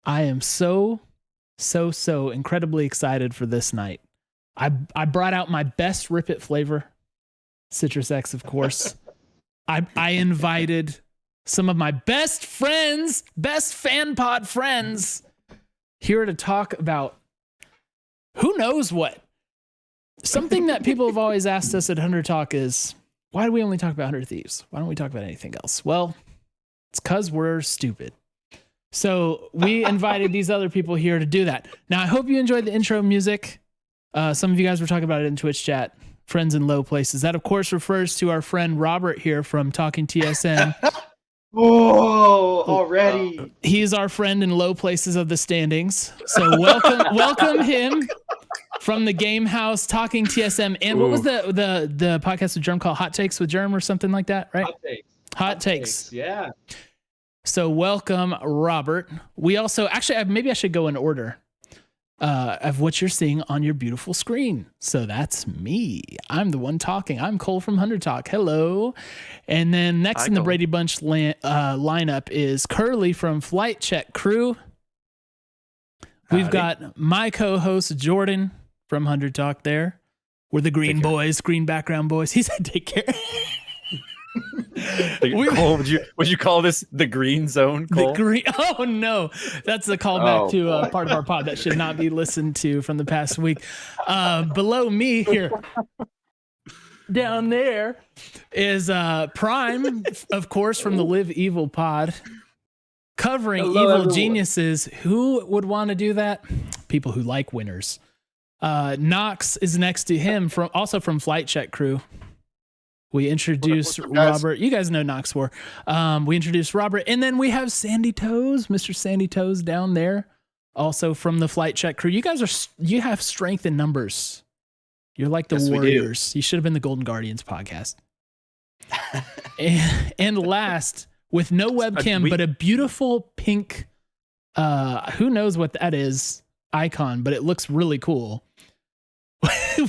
I am so incredibly excited for this night. I brought out my best Rip It flavor, Citrus X, of course. I invited some of my best friends, best fan pod friends, here to talk about who knows what. Something that people have always asked us at 100 Talk is, why do we only talk about 100 Thieves? Why don't we talk about anything else? Well, it's because we're stupid. So we invited these other people here to do that. Now, I hope you enjoyed the intro music. Some of you guys were talking about it in Twitch chat. Friends in low places. That, of course, refers to our friend Robert here from Talking TSN. Whoa, already. He's our friend in low places of the standings. So welcome him from the Game House, Talking TSM. And what was the podcast with Germ called? Hot Takes with Germ or something like that, right? Hot Takes. Yeah. So welcome, Robert. We also, actually, maybe I should go in order of what you're seeing on your beautiful screen. So that's me. I'm the one talking. I'm Cole from 100 Talk. Hello. And then next in the Brady Bunch lineup is Curly from Flight Check Crew. We've got my co-host Jordan from 100 Talk there. We're the green boys, green background boys. He said take care. Cole, would you call this the green zone, Cole? The green, oh no, that's a callback to a part of our pod that should not be listened to from the past week. Below me here, down there, is Prime, of course, from the Live Evil pod, covering evil geniuses. Who would want to do that? People who like winners. Nox is next to him, also from Flight Check Crew. We introduced Robert. You guys know Noxwar. We introduced Robert. And then we have SandyToez, Mr. SandyToez down there, also from the Flight Check Crew. You guys you have strength in numbers. You're like the Warriors. You should have been the Golden Guardians podcast. and last, with no webcam, but a beautiful pink, who knows what that is, icon, but it looks really cool.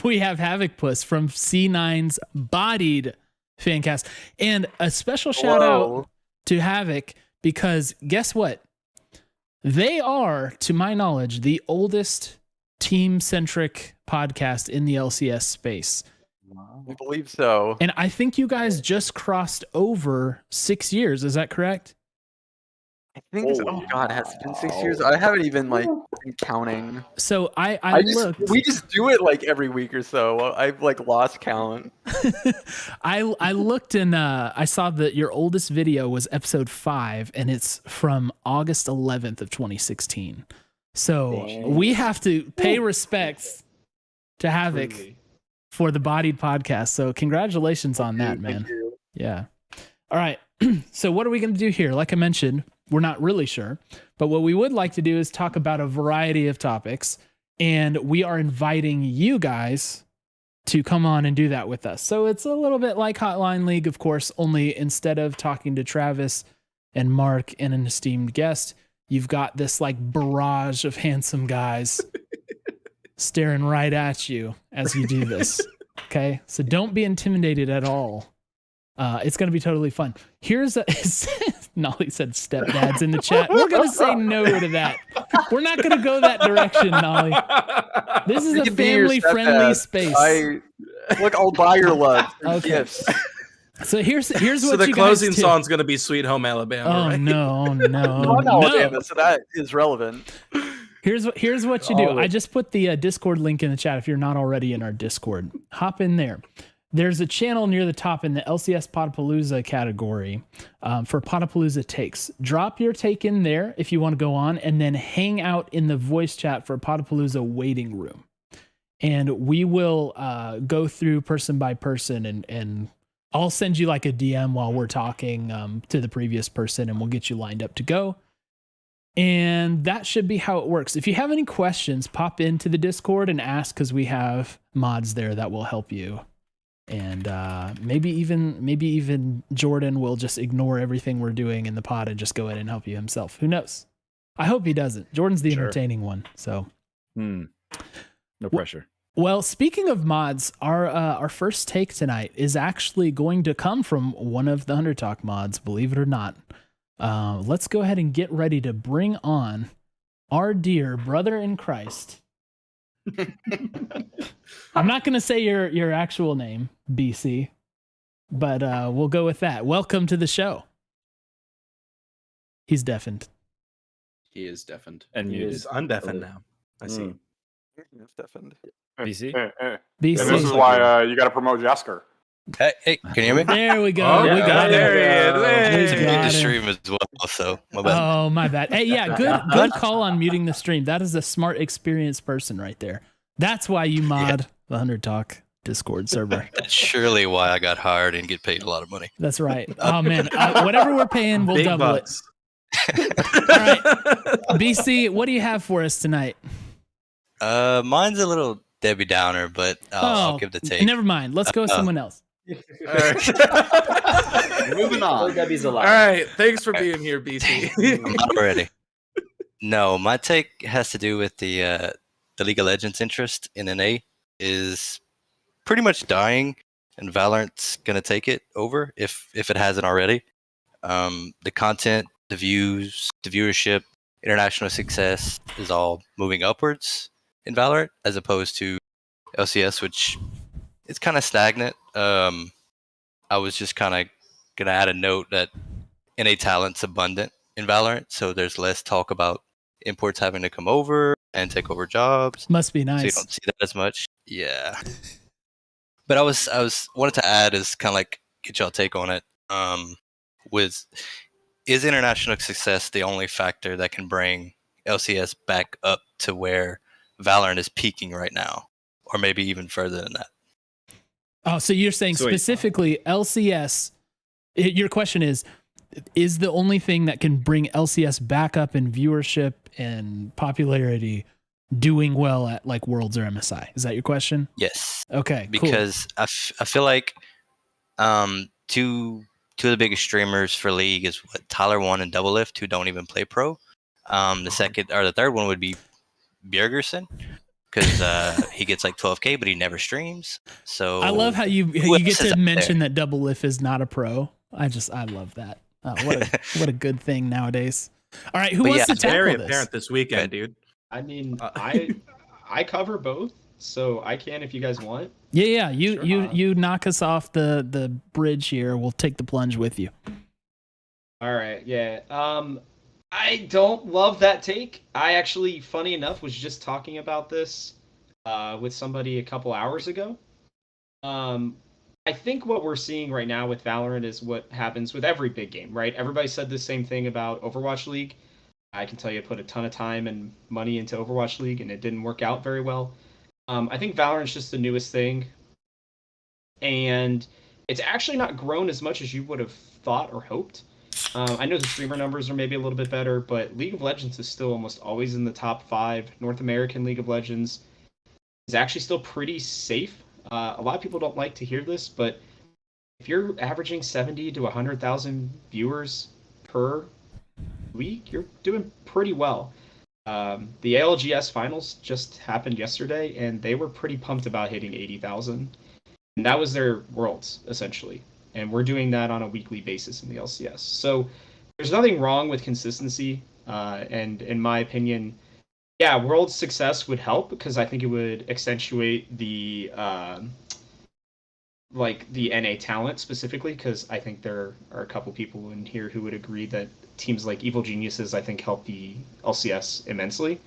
We have Havokpus from C9's Bodied Fancast. And a special shout out to Havok, because guess what? They are, to my knowledge, the oldest team-centric podcast in the LCS space. I believe so. And I think you guys just crossed over 6 years. Is that correct? I think it's, oh god, it has been 6 years. I haven't even been counting. So we just do it like every week or so. I've lost count. I looked and I saw that your oldest video was episode 5, and it's from August 11th of 2016. So we have to pay respects to Havok for the Bodied podcast. So congratulations on that, man. Yeah. All right. So what are we going to do here? Like I mentioned, we're not really sure, but what we would like to do is talk about a variety of topics, and we are inviting you guys to come on and do that with us. So it's a little bit like Hotline League, of course, only instead of talking to Travis and Mark and an esteemed guest, you've got this barrage of handsome guys staring right at you as you do this. Okay. So don't be intimidated at all. It's going to be totally fun. Here's Nolly said stepdads in the chat. We're going to say no to that. We're not going to go that direction, Nolly. This is a family-friendly space. Look, I'll buy your love. Gifts. So here's what you guys do. So the closing song's going to be Sweet Home Alabama, right? No. Alabama, so that is relevant. Here's what you do. I just put the Discord link in the chat if you're not already in our Discord. Hop in there. There's a channel near the top in the LCS Podpalooza category for Podapalooza takes. Drop your take in there if you want to go on, and then hang out in the voice chat for Podapalooza waiting room. And we will go through person by person, and I'll send you a DM while we're talking to the previous person, and we'll get you lined up to go. And that should be how it works. If you have any questions, pop into the Discord and ask, because we have mods there that will help you. And maybe even Jordan will just ignore everything we're doing in the pod and just go in and help you himself. Who knows? I hope he doesn't. Jordan's the entertaining one. So no pressure. Well, speaking of mods, our first take tonight is actually going to come from one of the 100 Talk mods, believe it or not. Let's go ahead and get ready to bring on our dear brother in Christ. I'm not going to say your actual name, BC, but we'll go with that. Welcome to the show. He's deafened. He is deafened. And He muted. is undeafened now. I see. It's deafened. BC? BC. And this is why you got to promote Jasker. Hey, can you hear me? There we go. Oh, we got there it. he is. We Hey. got The it. stream as well, so my bad. Oh, my bad. Hey, yeah, good call on muting the stream. That is a smart, experienced person right there. That's why you mod the 100 Talk Discord server. That's surely why I got hired and get paid a lot of money. That's right. Oh, man. Whatever we're paying, we'll Big double bucks. it. All right. BC, what do you have for us tonight? Mine's a little Debbie Downer, but I'll give the take. Never mind. Let's go with someone else. All right. Moving on. Debbie's All alive. right. Thanks for being here, BC. I'm not ready. No, my take has to do with the League of Legends interest in NA is pretty much dying, and Valorant's gonna take it over if it hasn't already. The content, the views, the viewership, international success is all moving upwards in Valorant as opposed to LCS, which it's kind of stagnant. I was just kind of gonna add a note that NA talent's abundant in Valorant, so there's less talk about imports having to come over and take over jobs. Must be So you nice. don't see that as much. Yeah. But I was wanted to add is kind of like get y'all take on it. Is international success the only factor that can bring LCS back up to where Valorant is peaking right now, or maybe even further than that? Oh, so you're saying Sweet. specifically LCS, your question is the only thing that can bring LCS back up in viewership and popularity doing well at like Worlds or MSI? Is that your question? Yes, Okay, cool. because I feel like two of the biggest streamers for League is what Tyler One and Double Lift, who don't even play pro. The second or the third one would be Bjergerson, because he gets like 12K, but he never streams. So I love how you who get else is to out mention there? that Double Lift is not a pro. I love that. Oh, what a good thing nowadays. All right, who But wants yeah, to tackle Very this? apparent this weekend, dude. I mean, I cover both, so I can if you guys want. Yeah. Sure. You knock us off the bridge here. We'll take the plunge with you. All right, yeah. I don't love that take. I actually, funny enough, was just talking about this with somebody a couple hours ago. I think what we're seeing right now with Valorant is what happens with every big game, right? Everybody said the same thing about Overwatch League. I can tell you I put a ton of time and money into Overwatch League, and it didn't work out very well. I think Valorant's just the newest thing, and it's actually not grown as much as you would have thought or hoped. I know the streamer numbers are maybe a little bit better, but League of Legends is still almost always in the top 5. North American League of Legends is actually still pretty safe. A lot of people don't like to hear this, but if you're averaging 70 to 100,000 viewers per week, you're doing pretty well. The ALGS finals just happened yesterday, and they were pretty pumped about hitting 80,000. And that was their worlds, essentially. And we're doing that on a weekly basis in the LCS. So there's nothing wrong with consistency. And in my opinion, yeah, world success would help because I think it would accentuate the the NA talent specifically, because I think there are a couple people in here who would agree that teams like Evil Geniuses, I think, help the LCS immensely,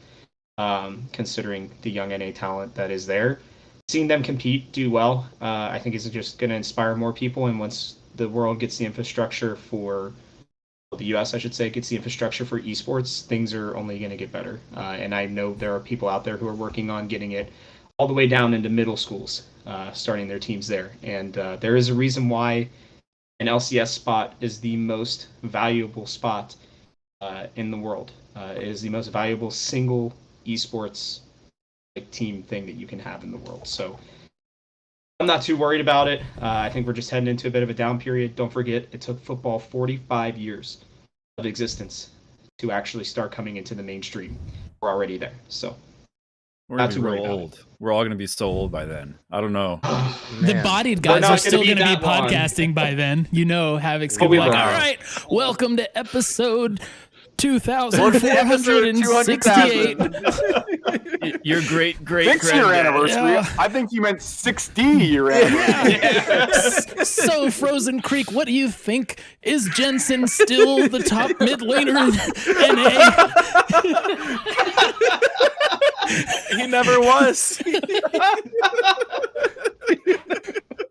considering the young NA talent that is there. Seeing them compete, do well, I think is just going to inspire more people. And once the world gets the infrastructure for the US, I should say, gets the infrastructure for esports, things are only going to get better. And I know there are people out there who are working on getting it all the way down into middle schools, starting their teams there. And there is a reason why an LCS spot is the most valuable spot in the world. It is the most valuable single esports team thing that you can have in the world. So I'm not too worried about it. I think we're just heading into a bit of a down period. Don't forget, it took football 45 years of existence to actually start coming into the mainstream. We're already there. So We're not gonna too be worried real about old. We're all gonna be so old by then. I don't know. The Bodied guys not are still gonna going be to be that long. podcasting by then. You know, Havok's going to We'll be be like, wrong. all right, welcome to episode 2,468. Your great 6-year anniversary. Yeah. I think you meant 60-year anniversary. So, Frozen Creek, what do you think? Is Jensen still the top mid laner in NA? He never was.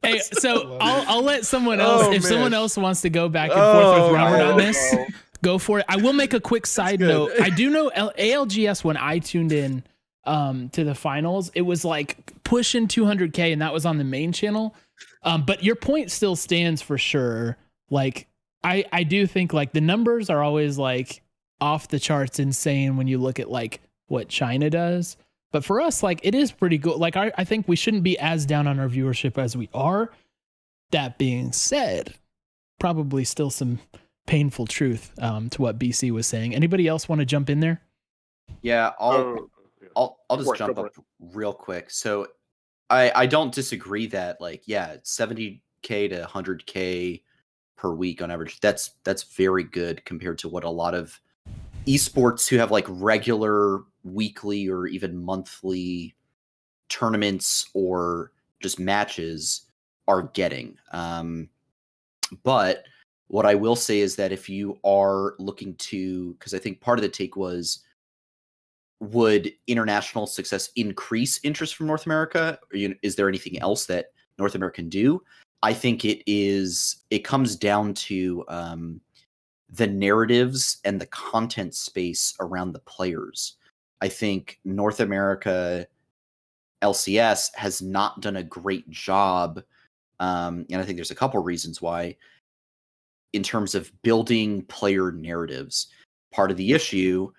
Hey, so I'll let someone else, Oh, if man. someone else wants to go back and forth with Robert on this, no. go for it. I will make a quick side note. I do know ALGS, when I tuned in to the finals, it was like pushing 200K, and that was on the main channel. But your point still stands for sure. Like, I do think like the numbers are always like off the charts insane when you look at like what China does. But for us, like, it is pretty good. Like, I think we shouldn't be as down on our viewership as we are. That being said, probably still some painful truth to what BC was saying. Anybody else want to jump in there? Yeah, I'll just Go jump for up real quick. So I don't disagree that, like, yeah, 70K to 100K per week on average. That's very good compared to what a lot of esports who have like regular weekly or even monthly tournaments or just matches are getting. But what I will say is that if you are looking to, because I think part of the take was, would international success increase interest from North America? Or, is there anything else that North America can do? I think it comes down to the narratives and the content space around the players. I think North America LCS has not done a great job, and I think there's a couple reasons why, in terms of building player narratives. Part of the issue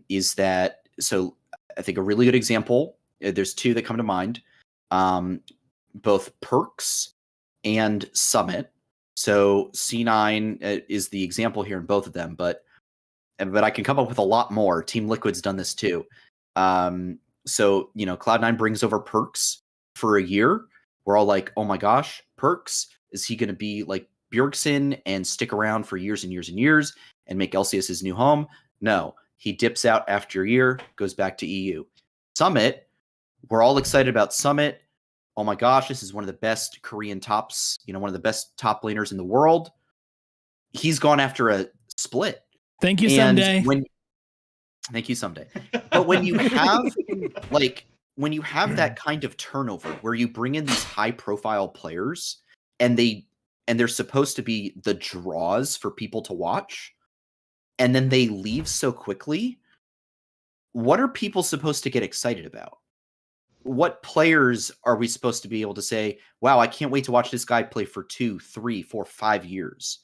is that, so I think a really good example, there's two that come to mind, both Perks and Summit. So C9 is the example here in both of them, but I can come up with a lot more. Team Liquid's done this too. So, Cloud9 brings over Perks for a year. We're all like, oh my gosh, Perks, is he going to be like Bjergsen and stick around for years and years and years and make LCS his new home? No, he dips out after a year, goes back to EU. Summit, we're all excited about Summit. Oh my gosh, this is one of the best Korean tops, one of the best top laners in the world. He's gone after a split. Thank you, Sunday. Thank you, Someday. But when you have that kind of turnover where you bring in these high profile players and they're supposed to be the draws for people to watch, and then they leave so quickly, what are people supposed to get excited about? What players are we supposed to be able to say, wow, I can't wait to watch this guy play for 2, 3, 4, 5 years?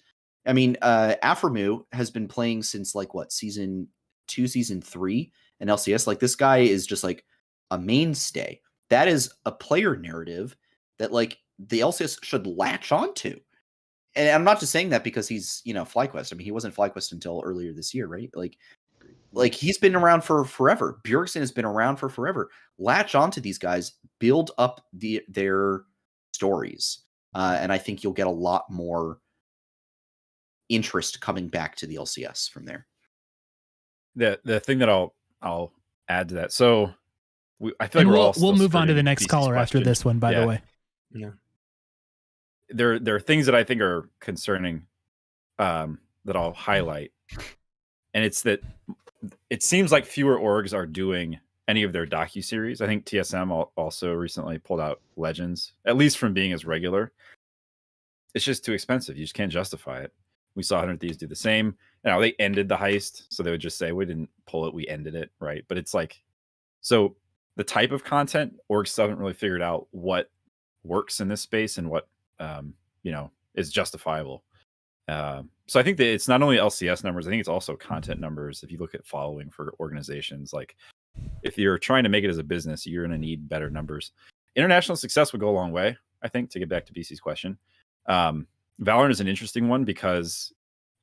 I mean, Aframu has been playing since like what, season 2, season 3 in LCS. Like, this guy is just like a mainstay. That is a player narrative that like the LCS should latch onto. And I'm not just saying that because he's, FlyQuest. I mean, he wasn't FlyQuest until earlier this year, right? Like he's been around for forever. Bjergsen has been around for forever. Latch onto these guys, build up their stories, and I think you'll get a lot more interest coming back to the LCS from there. The thing that I'll add to that. So I feel like we'll move on to the skirting next BC's caller after question. this one. By the way, there are things that I think are concerning that I'll highlight, and it's that it seems like fewer orgs are doing any of their docuseries. I think TSM also recently pulled out Legends, at least from being as regular. It's just too expensive. You just can't justify it. We saw 100 Thieves do the same. Now they ended the heist, so they would just say, we didn't pull it, we ended it, right? But it's like, so the type of content, orgs haven't really figured out what works in this space and what is justifiable. So I think that it's not only LCS numbers, I think it's also content numbers. If you look at following for organizations, like if you're trying to make it as a business, you're going to need better numbers. International success would go a long way, I think, to get back to BC's question. Valorant is an interesting one because,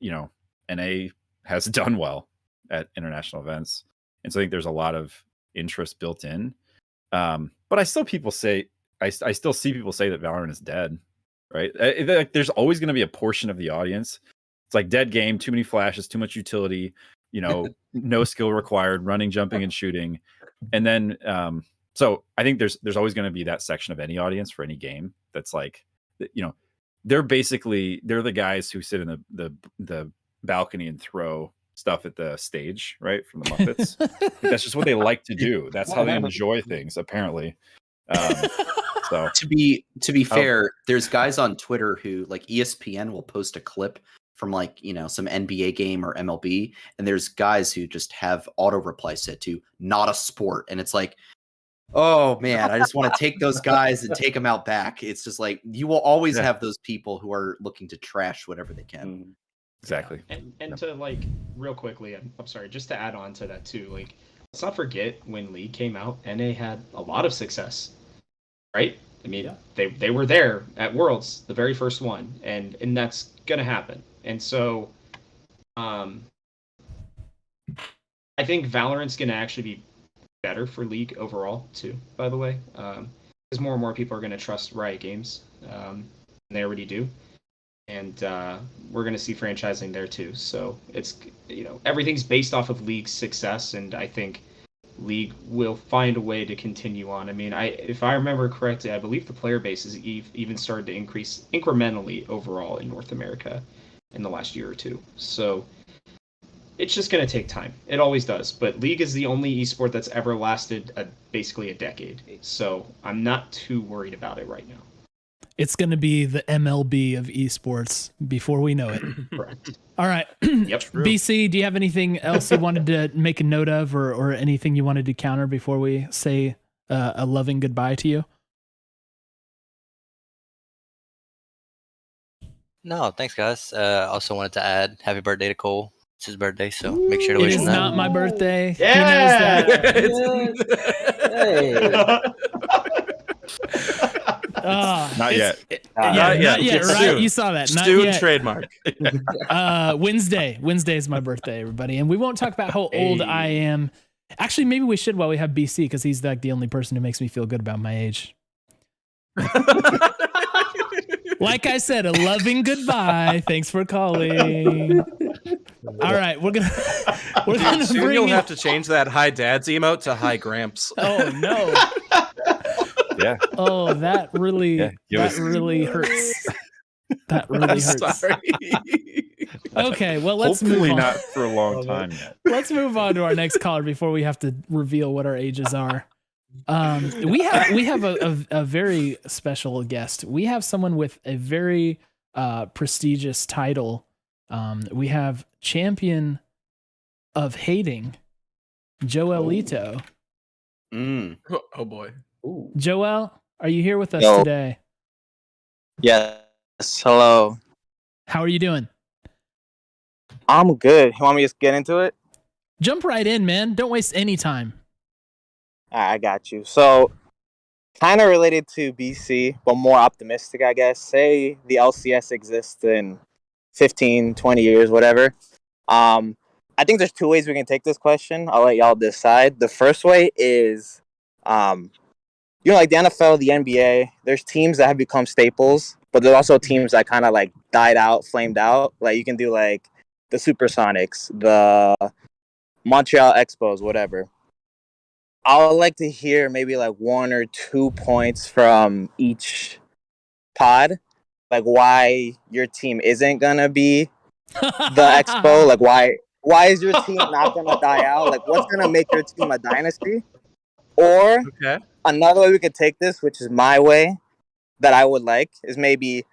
NA has done well at international events. And so I think there's a lot of interest built in. But I still see people say that Valorant is dead, right? There's always going to be a portion of the audience It's like dead game, too many flashes, too much utility, no skill required, running, jumping, and shooting. And then so I think there's always going to be that section of any audience for any game that's like, they're the guys who sit in the balcony and throw stuff at the stage, right, from the Muppets. That's just what they like to do. That's how they enjoy things, apparently. So to be fair, there's guys on Twitter who, like, ESPN will post a clip from, like, some NBA game or MLB, and there's guys who just have auto reply set to "not a sport," and it's like, oh man, I just want to take those guys and take them out back. It's just like, you will always have those people who are looking to trash whatever they can. Exactly. And to, like, real quickly, I'm sorry, just to add on to that too, like, let's not forget when League came out, NA had a lot of success, right? I mean, they were there at Worlds, the very first one, and that's gonna happen. And so, I think Valorant's gonna actually be better for League overall too, by the way, because more and more people are going to trust Riot Games, and they already do, and we're going to see franchising there too. So it's, everything's based off of League's success, and I think League will find a way to continue on. I mean, if I remember correctly, I believe the player base has even started to increase incrementally overall in North America in the last year or two. So it's just going to take time. It always does. But League is the only esport that's ever lasted basically a decade. So I'm not too worried about it right now. It's going to be the MLB of esports before we know it. Correct. All right. Yep. BC, do you have anything else you wanted to make a note of, or anything you wanted to counter before we say a loving goodbye to you? No, thanks, guys. Also wanted to add happy birthday to Cole. It's his birthday, so make sure to wish It him is that. not my birthday. Yeah! He knows that. Not yet. Not yet, right? Soon. You saw that. Not Soon yet. trademark. Wednesday. Wednesday is my birthday, everybody. And we won't talk about how old I am. Actually, maybe we should while we have BC, because he's like the only person who makes me feel good about my age. Like I said, a loving goodbye. Thanks for calling. All right, we're gonna Soon bring you'll in... have to change that hi dad's emote to hi gramps. Oh no. Yeah. Oh, that really really hurts. That really hurts. Sorry. Okay, well, let's Hopefully move on. not for a long time yet. Let's move on to our next caller before we have to reveal what our ages are. We have a very special guest. We have someone with a very prestigious title. We have Champion of Hating, Joelito. Oh boy. Joel, are you here with us Yo. today? Yes. Hello. How are you doing? I'm good. You want me to just get into it? Jump right in, man. Don't waste any time. All right, I got you. So, kind of related to BC, but more optimistic, I guess. Say the LCS exists in 15, 20 years, whatever. I think there's two ways we can take this question. I'll let y'all decide. The first way is, like the NFL, the NBA, there's teams that have become staples, but there's also teams that kind of like died out, flamed out. Like you can do like the Supersonics, the Montreal Expos, whatever. I would like to hear maybe like 1 or 2 points from each pod, like why your team isn't gonna be the Expo. Like why is your team not gonna die out? Like what's gonna make your team a dynasty? Or another way we could take this, which is my way that I would like, is maybe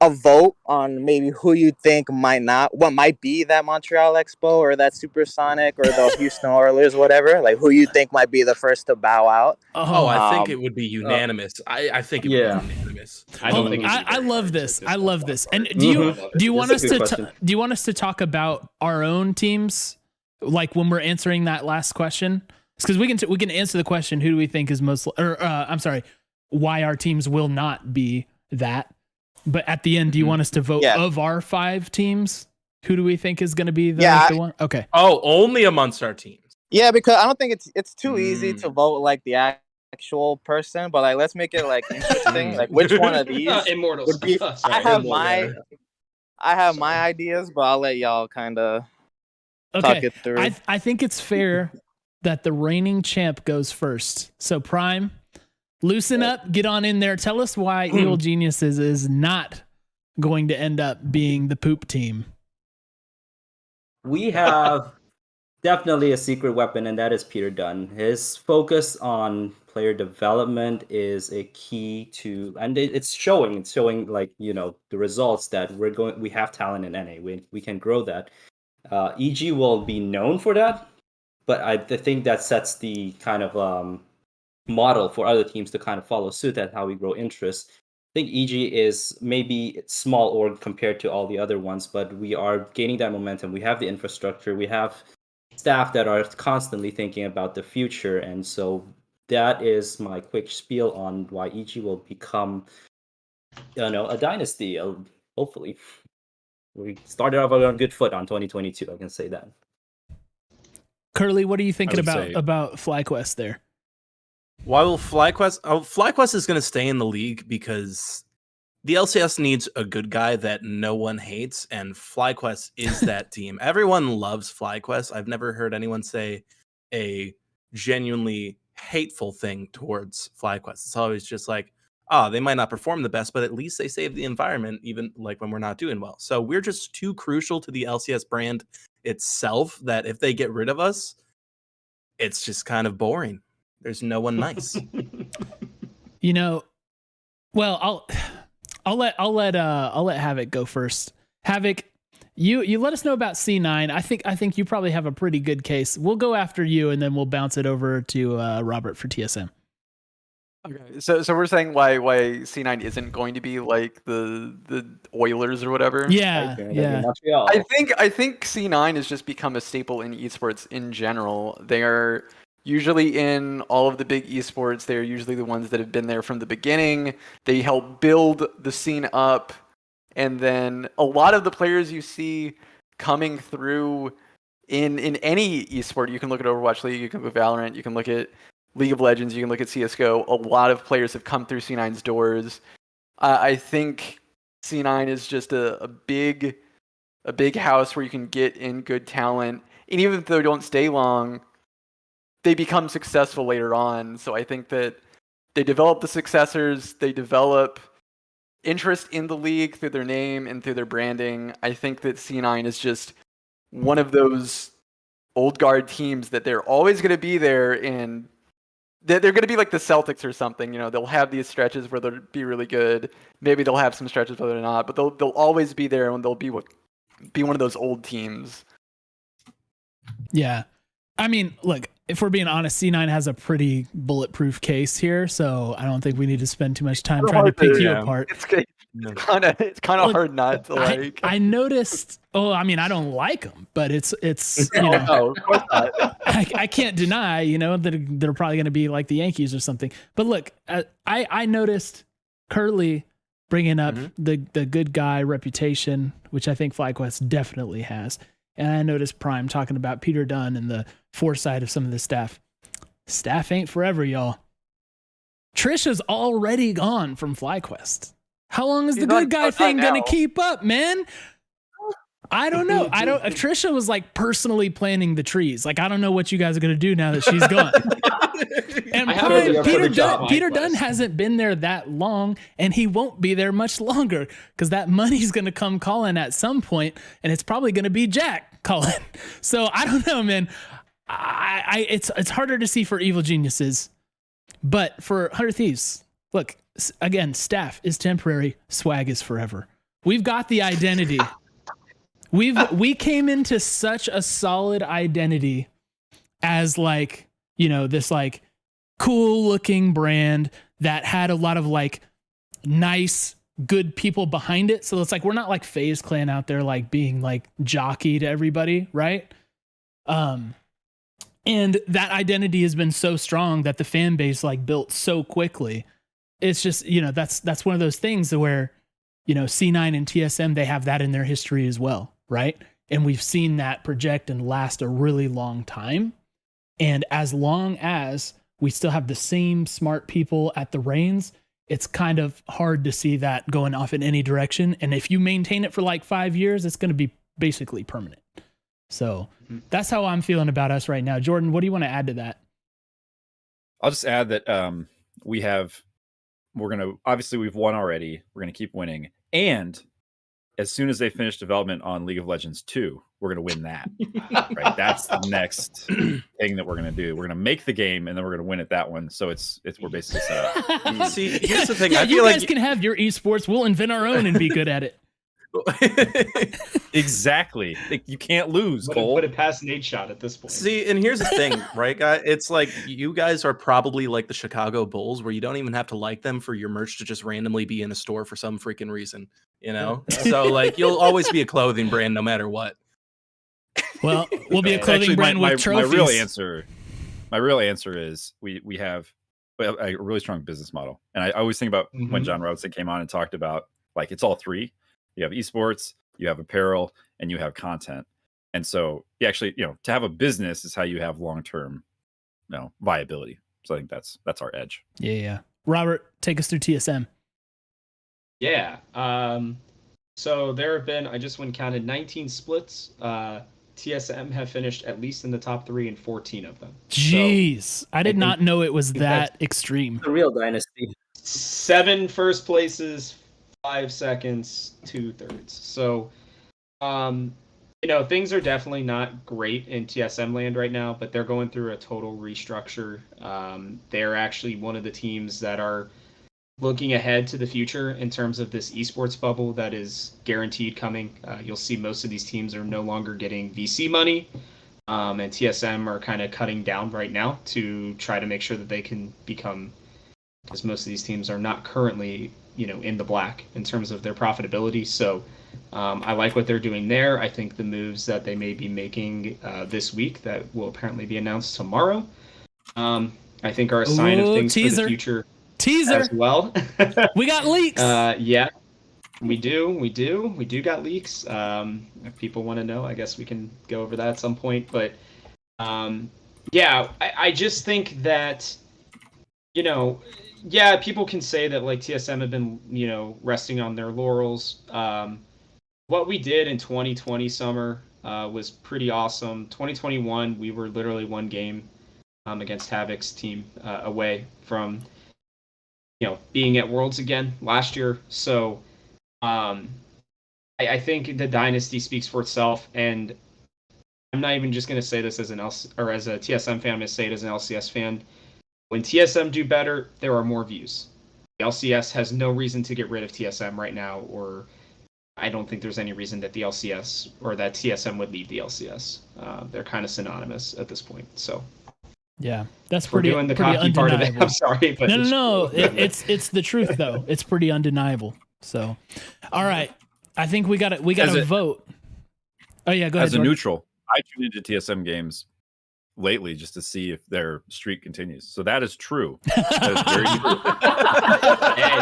a vote on maybe who you think what might be that Montreal Expo or that Supersonic or the Houston Oilers, whatever. Like who you think might be the first to bow out. Oh, I think it would be unanimous. I think it would be unanimous. I don't think I love this. I love this. And do you want us to talk about our own teams, like when we're answering that last question? Because we can answer the question, who do we think is most, or I'm sorry, why our teams will not be that. But at the end, do you want us to vote of our 5 teams? Who do we think is going to be the one? Okay. Oh, only amongst our teams. Yeah, because I don't think it's too easy to vote like the actual person, but like let's make it like interesting. Like which one of these Immortals would be? I I have my ideas, but I'll let y'all kind of talk Okay, it through. I think it's fair that the reigning champ goes first. So Prime, loosen up, get on in there. Tell us why Evil Geniuses is not going to end up being the poop team. We have definitely a secret weapon, and that is Peter Dunn. His focus on player development is a key to, and it's showing. It's showing, like, you know, the results that we have talent in NA. We can grow that. EG will be known for that, but I think that sets the kind of model for other teams to kind of follow suit. That's how we grow interest. I think EG is maybe small org compared to all the other ones, but we are gaining that momentum. We have the infrastructure. We have staff that are constantly thinking about the future, and so that is my quick spiel on why EG will become, you know, a dynasty. Hopefully, we started off on a good foot on 2022. I can say that. Curly, what are you thinking I would about FlyQuest there? Why will FlyQuest? Oh, FlyQuest is going to stay in the league because the LCS needs a good guy that no one hates, and FlyQuest is that team. Everyone loves FlyQuest. I've never heard anyone say a genuinely hateful thing towards FlyQuest. It's always just like, oh, they might not perform the best, but at least they save the environment, even like when we're not doing well. So we're just too crucial to the LCS brand itself that if they get rid of us, it's just kind of boring. There's no one nice. You know, well, I'll let Havok go first. Havok, you let us know about C9. I think you probably have a pretty good case. We'll go after you, and then we'll bounce it over to Robert for TSM. Okay, so we're saying why C9 isn't going to be like the Oilers or whatever. Yeah. I think C9 has just become a staple in esports in general. They are usually in all of the big esports. They're usually the ones that have been there from the beginning. They help build the scene up, and then a lot of the players you see coming through in any esport. You can look at Overwatch League, you can look at Valorant, you can look at League of Legends, you can look at CSGO. A lot of players have come through C9's doors. I think C9 is just a big house where you can get in good talent, and even if they don't stay long, they become successful later on. So I think that they develop the successors, they develop interest in the league through their name and through their branding. I think that C9 is just one of those old guard teams that they're always going to be there, and they're going to be like the Celtics or something. You know, they'll have these stretches where they'll be really good. Maybe they'll have some stretches where they're not, but they'll always be there, and they'll be one of those old teams. Yeah. I mean, look, if we're being honest, C9 has a pretty bulletproof case here, so I don't think we need to spend too much time trying to pick you apart. It's kind of hard not to like. I noticed. Oh, I mean, I don't like them, but it's you know, no, of course not. I can't deny, you know, that they're probably going to be like the Yankees or something. But look, I noticed Curly bringing up the good guy reputation, which I think FlyQuest definitely has. And I noticed Prime talking about Peter Dunn and the foresight of some of the staff. Staff ain't forever, y'all. Trisha's already gone from FlyQuest. How long is the good guy thing going to keep up, man? I don't know. Trisha was like personally planting the trees. Like, I don't know what you guys are going to do now that she's gone. And Prime, Peter Dunn hasn't been there that long, and he won't be there much longer because that money's going to come calling at some point, and it's probably going to be Jack calling. So I don't know, man. It's harder to see for Evil Geniuses, but for 100 Thieves, look, again, staff is temporary, swag is forever. We've got the identity. We came into such a solid identity as, like, you know, this like cool looking brand that had a lot of like nice, good people behind it. So it's like, we're not like FaZe Clan out there, like being like jockey to everybody. Right. And that identity has been so strong that the fan base like built so quickly. It's just, you know, that's one of those things where, you know, C9 and TSM, they have that in their history as well. Right. And we've seen that project and last a really long time. And as long as we still have the same smart people at the reins it's kind of hard to see that going off in any direction. And if you maintain it for like 5 years, it's going to be basically permanent. So that's how I'm feeling about us right now. Jordan, what do you want to add to that? I'll just add that obviously we've won already. We're going to keep winning. And as soon as they finish development on League of Legends 2, we're going to win that. Right? That's the next thing that we're going to do. We're going to make the game and then we're going to win at that one. So we're basically set up. See, here's the thing. Yeah, I feel you like guys can have your esports. We'll invent our own and be good at it. Exactly. You can't lose, Cole. Would have passed Nate shot at this point. See, and here's the thing, right, guys? It's like you guys are probably like the Chicago Bulls, where you don't even have to like them for your merch to just randomly be in a store for some freaking reason, you know? So like you'll always be a clothing brand no matter what. Well, we'll be a clothing brand with trophies. My real answer is we have a really strong business model. And I always think about when John Robinson came on and talked about like it's all three. You have esports, you have apparel, and you have content. And so you actually, to have a business is how you have long-term, viability. So I think that's our edge. Yeah. Robert, take us through TSM. Yeah. So there have been, I just went counted 19 splits. TSM have finished at least in the top 3 in 14 of them. Jeez. So, I did not know it was that extreme. The real dynasty. 7 first places, 5 seconds, 2/3. So, things are definitely not great in TSM land right now, but they're going through a total restructure. They're actually one of the teams that are looking ahead to the future in terms of this esports bubble that is guaranteed coming. You'll see most of these teams are no longer getting VC money, and TSM are kind of cutting down right now to try to make sure that they can become, because most of these teams are not currently in the black in terms of their profitability. So I like what they're doing there. I think the moves that they may be making this week that will apparently be announced tomorrow, I think are a sign of things for the future as well. We got leaks. Yeah, we do got leaks. If people want to know, I guess we can go over that at some point. But I just think that, people can say that like TSM have been, resting on their laurels. What we did in 2020 summer was pretty awesome. 2021, we were literally one game against Havok's team away from, being at Worlds again last year. So I think the dynasty speaks for itself, and I'm not even just going to say this as as a TSM fan. I'm going to say it as an LCS fan. When TSM do better, there are more views. The LCS has no reason to get rid of TSM right now, or I don't think there's any reason that the LCS or that TSM would leave the LCS. They're kind of synonymous at this point. So yeah, that's we're doing the cocky part of it. I'm sorry, but no. It's the truth though. It's pretty undeniable. So, all right, I think we got to vote. Oh yeah, go ahead. As a neutral, I tuned into TSM games lately just to see if their streak continues. So that is true. That is very true. Hey,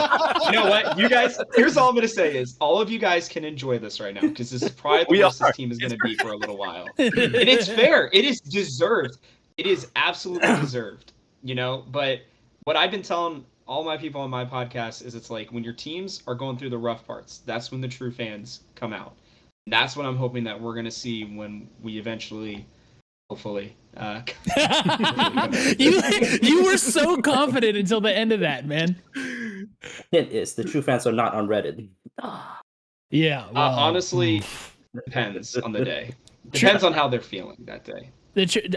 you know what? You guys, here's all I'm going to say is all of you guys can enjoy this right now because this is probably the worst this team is going to be for a little while. And it's fair. It is deserved. It is absolutely deserved, but what I've been telling all my people on my podcast is it's like when your teams are going through the rough parts, that's when the true fans come out. And that's what I'm hoping that we're going to see when we eventually, hopefully. You were so confident until the end of that, man. It is. The true fans are not on Reddit. Yeah. Well, honestly, depends on the day. Depends on how they're feeling that day.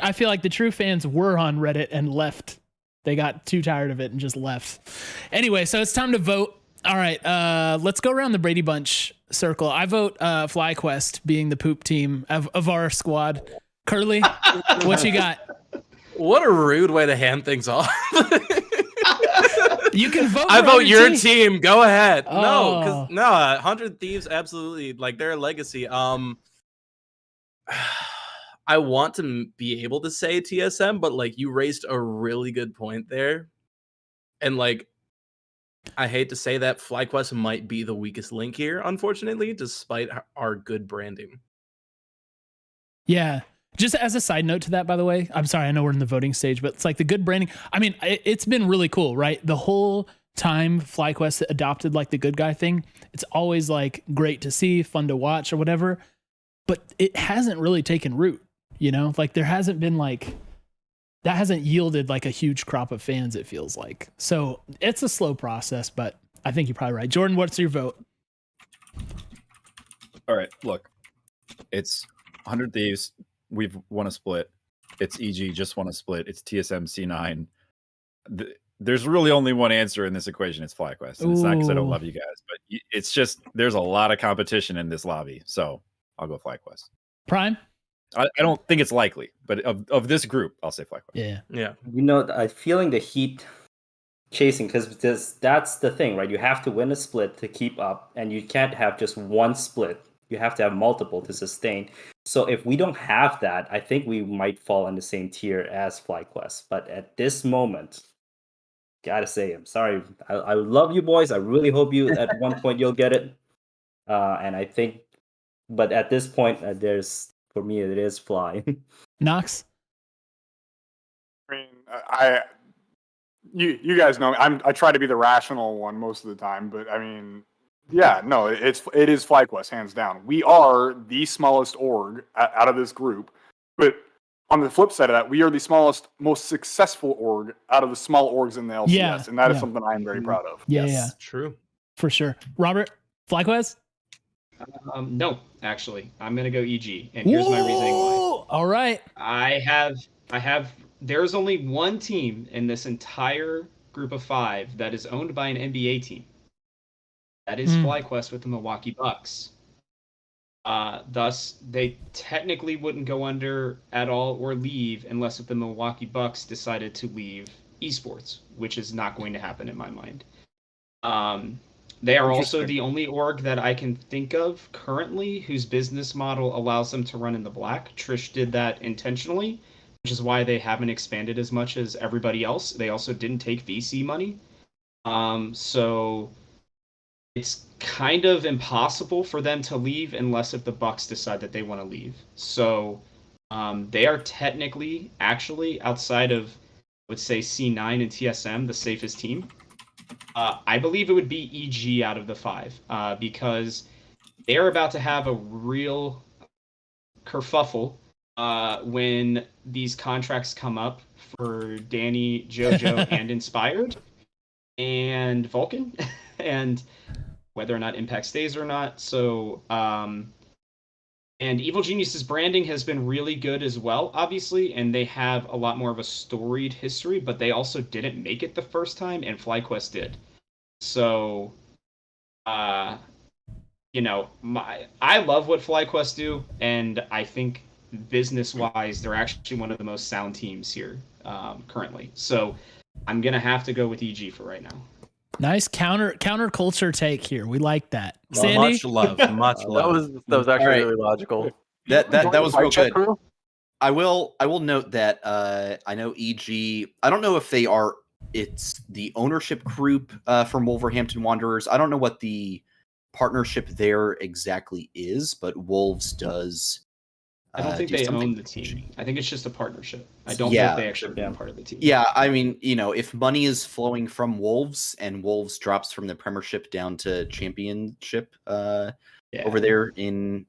I feel like the true fans were on Reddit and left. They got too tired of it and just left. Anyway, so it's time to vote. All right, let's go around the Brady Bunch circle. I vote FlyQuest being the poop team of our squad. Curly, what you got? What a rude way to hand things off. You can vote. I vote your team. Go ahead. Oh. No, 100 Thieves, absolutely. Like their legacy. I want to be able to say TSM, but like you raised a really good point there. And like, I hate to say that FlyQuest might be the weakest link here, unfortunately, despite our good branding. Yeah. Just as a side note to that, by the way, I'm sorry, I know we're in the voting stage, but it's like the good branding. I mean, it's been really cool, right? The whole time FlyQuest adopted like the good guy thing, it's always like great to see, fun to watch or whatever, but it hasn't really taken root, you know? Like there hasn't been like, that hasn't yielded like a huge crop of fans, it feels like. So it's a slow process, but I think you're probably right. Jordan, what's your vote? All right, look, it's 100 Thieves. We've won a split. It's EG, just won a split. It's TSM C9. There's really only one answer in this equation. It's FlyQuest. And it's not because I don't love you guys, but it's just there's a lot of competition in this lobby. So I'll go FlyQuest. Prime? I don't think it's likely, but of this group, I'll say FlyQuest. Yeah. Yeah. You know, I'm feeling the heat chasing because that's the thing, right? You have to win a split to keep up, and you can't have just one split. You have to have multiple to sustain. So if we don't have that, I think we might fall in the same tier as FlyQuest. But at this moment, gotta say, I'm sorry. I love you boys. I really hope you at one point you'll get it. And I think, but at this point, for me it is Fly. Nox? I mean, you guys know me. I try to be the rational one most of the time, but I mean, yeah, no, it is FlyQuest hands down. We are the smallest org out of this group, but on the flip side of that, we are the smallest, most successful org out of the small orgs in the LCS, and that is something I am very proud of. Yeah, Yes, yeah, true. for sure. Robert, FlyQuest? No, actually, I'm gonna go EG, and here's my reasoning why. All right. I have. There's only one team in this entire group of 5 that is owned by an NBA team. That is FlyQuest with the Milwaukee Bucks. Thus, they technically wouldn't go under at all or leave unless if the Milwaukee Bucks decided to leave esports, which is not going to happen in my mind. They are also the only org that I can think of currently whose business model allows them to run in the black. Trish did that intentionally, which is why they haven't expanded as much as everybody else. They also didn't take VC money. So it's kind of impossible for them to leave unless if the Bucks decide that they want to leave. So they are technically, actually, outside of, let's say, C9 and TSM, the safest team. I believe it would be EG out of the 5 because they're about to have a real kerfuffle when these contracts come up for Danny, JoJo, and Inspired, and Vulcan, and whether or not Impact stays or not. So, and Evil Genius's branding has been really good as well, obviously, and they have a lot more of a storied history, but they also didn't make it the first time, and FlyQuest did. So, you know, I love what FlyQuest do, and I think business-wise, they're actually one of the most sound teams here currently. So, I'm gonna have to go with EG for right now. Nice counter culture take here. We like that. Sandy? Much love, much love. That was actually All right. really logical. That was real good. Crew? I will note that I know EG. I don't know if they are. It's the ownership group from Wolverhampton Wanderers. I don't know what the partnership there exactly is, but Wolves does. I don't think they own the team. I think it's just a partnership. I don't think they actually are part of the team. Yeah, I mean, you know, if money is flowing from Wolves and Wolves drops from the Premiership down to Championship over there in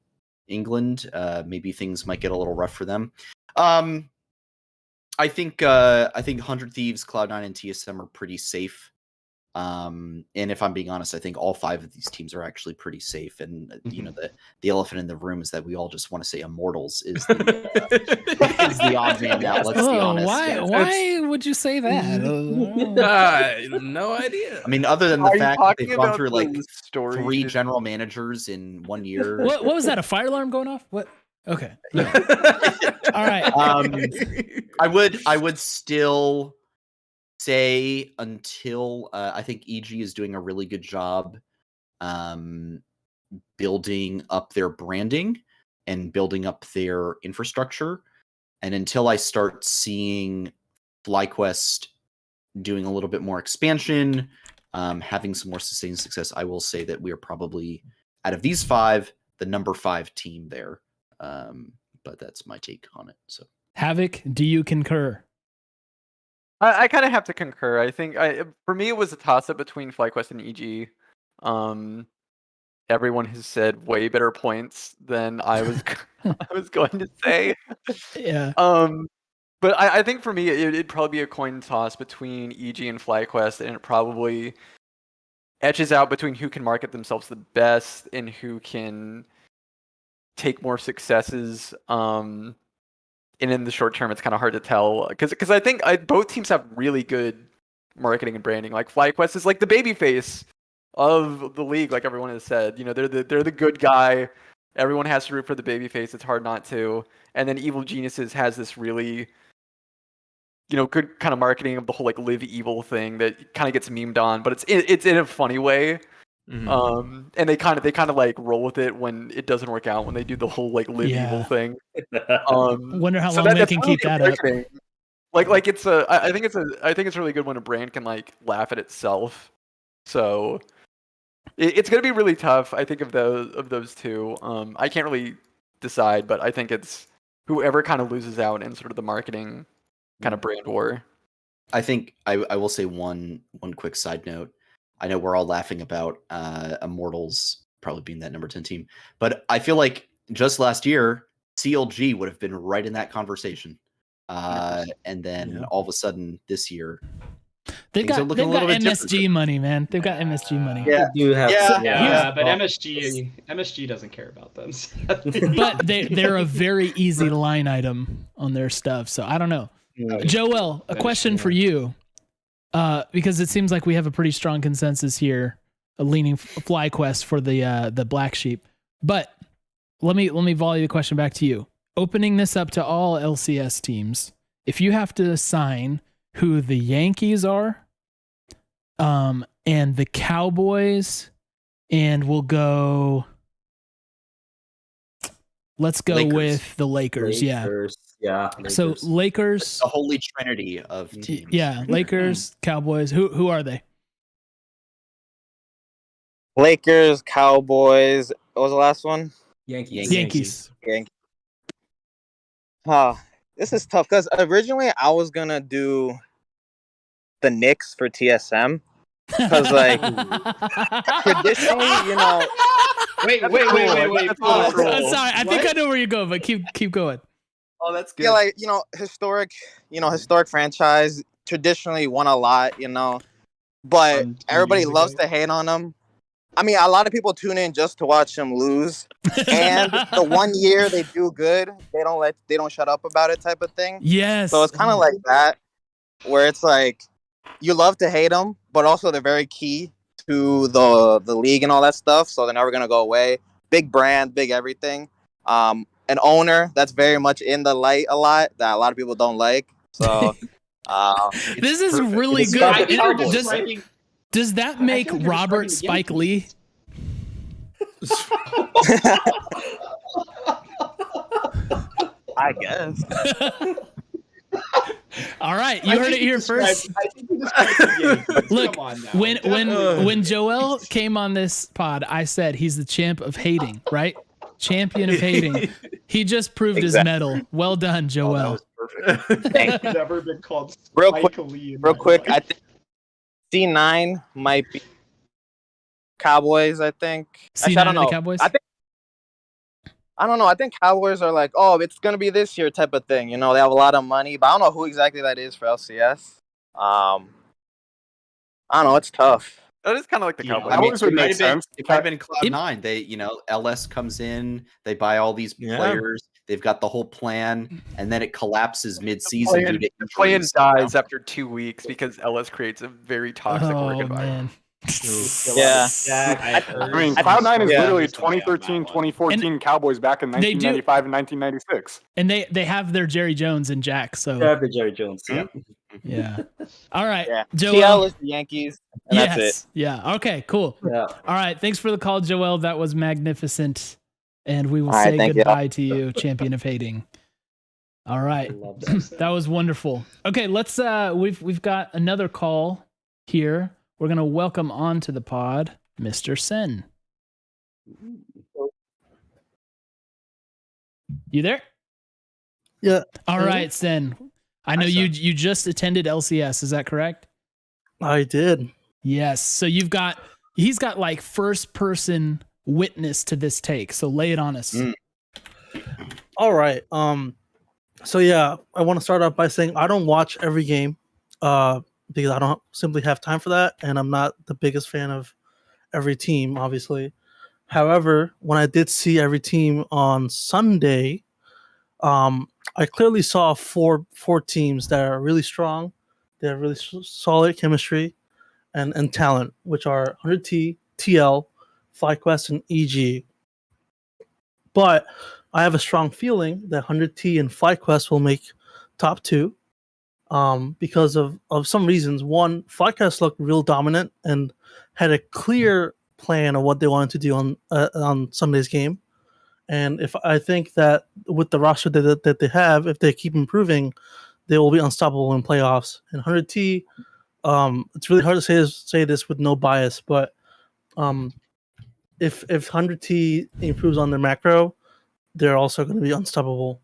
England, maybe things might get a little rough for them. I think 100 Thieves, Cloud9, and TSM are pretty safe. And if I'm being honest, I think all 5 of these teams are actually pretty safe. And you know, the elephant in the room is that we all just want to say Immortals is the odd man out. Let's be honest. Why would you say that? No idea. I mean, other than the fact that they've gone through like story 3 general managers in 1 year. What was that? A fire alarm going off? What? Okay. Yeah. All right. I would still say until I think EG is doing a really good job building up their branding and building up their infrastructure, and until I start seeing FlyQuest doing a little bit more expansion, having some more sustained success, I will say that we are probably, out of these 5, the number 5 team there. But that's my take on it. So, Havoc, do you concur? I kind of have to concur. I think for me it was a toss up between FlyQuest and EG. Everyone has said way better points than I was I was going to say. Yeah. But I think for me it'd probably be a coin toss between EG and FlyQuest, and it probably etches out between who can market themselves the best and who can take more successes. And in the short term, it's kind of hard to tell because I think both teams have really good marketing and branding. Like FlyQuest is like the baby face of the league, like everyone has said. You know, they're the good guy. Everyone has to root for the baby face. It's hard not to. And then Evil Geniuses has this really, good kind of marketing of the whole like live evil thing that kind of gets memed on, but it's in a funny way. Mhm. And they kind of like roll with it when it doesn't work out, when they do the whole like live evil thing. Wonder how so long they that's can really keep good that up. marketing. Like it's I think it's really good when a brand can like laugh at itself. So it's gonna be really tough. I think of those two. I can't really decide, but I think it's whoever kind of loses out in sort of the marketing kind of brand war. I think I will say one quick side note. I know we're all laughing about Immortals probably being that number 10 team, but I feel like just last year CLG would have been right in that conversation. And then all of a sudden this year They've things are got looking a little bit MSG different. money, man. They've got MSG money. They do have. Yeah, but MSG doesn't care about them. But they're a very easy line item on their stuff. So I don't know. Joel, a question for you. Because it seems like we have a pretty strong consensus here, leaning FlyQuest for the black sheep. But let me volley the question back to you. Opening this up to all LCS teams, if you have to assign who the Yankees are, and the Cowboys, and let's go Lakers. with the Lakers. Yeah. Yeah. So Lakers, The holy trinity of teams. yeah, Lakers, Cowboys. Who are they? Lakers, Cowboys. What was the last one? Yankees. This is tough because originally I was gonna do the Knicks for TSM because like traditionally, Wait. Pause. I'm sorry. I think I know where you're going, but keep going. Oh, that's good. Yeah, like historic franchise, traditionally won a lot, but everybody loves to hate on them. I mean, a lot of people tune in just to watch them lose, and the 1 year they do good, they don't shut up about it, type of thing. Yes. So it's kind of like that, where it's like you love to hate them, but also they're very key to the league and all that stuff. So they're never gonna go away. Big brand, big everything. An owner that's very much in the light a lot that a lot of people don't like. So this is really It's good. Does that make Robert Spike Lee? I guess. All right, you heard it here first. Look, when Joel came on this pod, I said he's the champ of hating, right? Champion of hating. He just proved his mettle. Well done, Joel. Perfect. Never been called Real Spike quick, Lee in real my quick. life. I think C9 might be Cowboys. I think. C9 I don't are know. the Cowboys? I don't know. I think Cowboys are like, oh, it's gonna be this year type of thing. They have a lot of money, but I don't know who exactly that is for LCS. I don't know. It's tough. That is kind of like the Cowboys. I always would make It might sense. have been Cloud9. They, LS comes in, they buy all these players, they've got the whole plan, and then it collapses mid-season due to The plan injuries. dies after 2 weeks because LS creates a very toxic work environment. Yeah. I mean, Cloud9 is literally 2013, 2014 Cowboys back in They do- 1995 and 1996. And they have their Jerry Jones and Jack. So They have the Jerry Jones. Yeah. yeah. All right, Yeah. Joel. TL is the Yankees, and Yes. that's it. Yeah. Okay. Cool. Yeah. All right. Thanks for the call, Joel. That was magnificent. And we will All right, say thank you. goodbye to you, champion of hating. All right. Love that. That was wonderful. Okay, let's we've got another call here. We're gonna welcome on to the pod Mr. Sen. You there? Yeah. All right, Sen. I know Hi, you Sen. you just attended LCS. Is that correct? I did. Yes. So he's got like first person witness to this take. So lay it on us. Mm. All right. So yeah, I want to start off by saying I don't watch every game, because I don't simply have time for that, and I'm not the biggest fan of every team, obviously. However, when I did see every team on Sunday, I clearly saw four teams that are really strong. They have really solid chemistry and talent, which are 100T, TL, FlyQuest, and EG. But I have a strong feeling that 100T and FlyQuest will make top 2 because of some reasons. One, FlyQuest looked real dominant and had a clear plan of what they wanted to do on Sunday's game. And if I think that with the roster that they have, if they keep improving, they will be unstoppable in playoffs. And 100T, it's really hard to say this with no bias, but if 100T improves on their macro, they're also going to be unstoppable.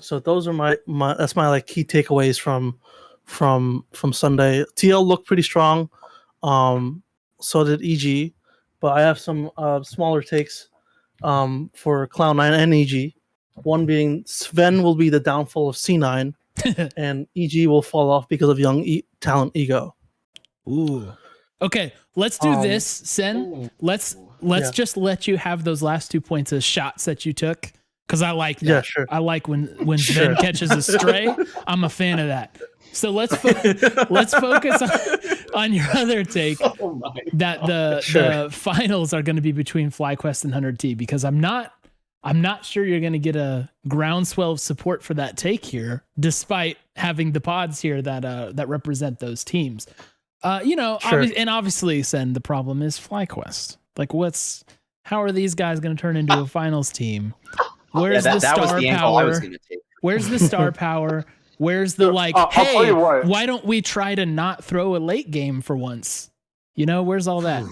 So those are my that's my like key takeaways from Sunday. TL looked pretty strong. So did EG, but I have some smaller takes for Cloud9 and EG. One being Sven will be the downfall of C9, and EG will fall off because of young talent ego. Ooh. Okay, let's do this, Sen. Ooh. Let's Yeah. just let you have those last 2 points as shots that you took, because I like that. Yeah, sure. I like when Sven Sure. catches a stray. I'm a fan of that. So let's focus on your other take, Oh my. that the finals are going to be between FlyQuest and 100T, because I'm not sure you're going to get a groundswell of support for that take here, despite having the pods here that represent those teams. Sure. Obviously, Sen, the problem is FlyQuest. Like, how are these guys going to turn into a finals team? Where's the that was star the angle I was power? going to take. Where's the star power? Where's the I'll tell hey, you what. why don't we try to not throw a late game for once? Where's all that?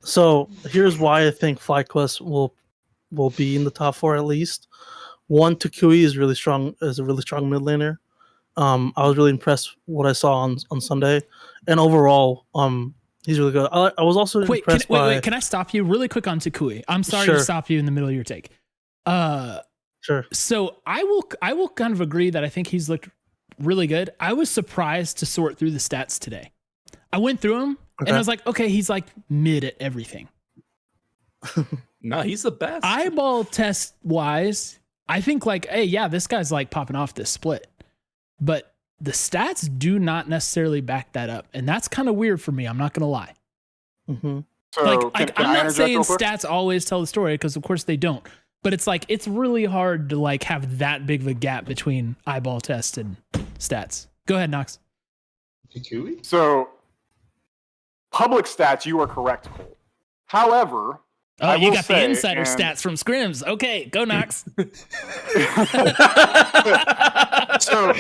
So here's why I think FlyQuest will be in the top 4 at least. One, Takui is a really strong mid laner. I was really impressed what I saw on Sunday, and overall, he's really good. I was also impressed by. Wait, can I stop you really quick on Takui? I'm sorry Sure. to stop you in the middle of your take. Sure. So I will kind of agree that I think he's looked really good. I was surprised to sort through the stats today. I went through them and I was like, okay, he's like mid at everything. No, he's the best. Eyeball test wise, I think like, hey, yeah, this guy's like popping off this split. But the stats do not necessarily back that up. And that's kind of weird for me. I'm not going to lie. Mm-hmm. So Like, can I'm I not interject saying real quick? stats always tell the story, because of course they don't. But it's like, it's really hard to like have that big of a gap between eyeball test and stats. Go ahead, Nox. Takui? So public stats, you are correct, Cole. However, Oh, I you will got the say, insider and- stats from scrims. Okay, go Nox. So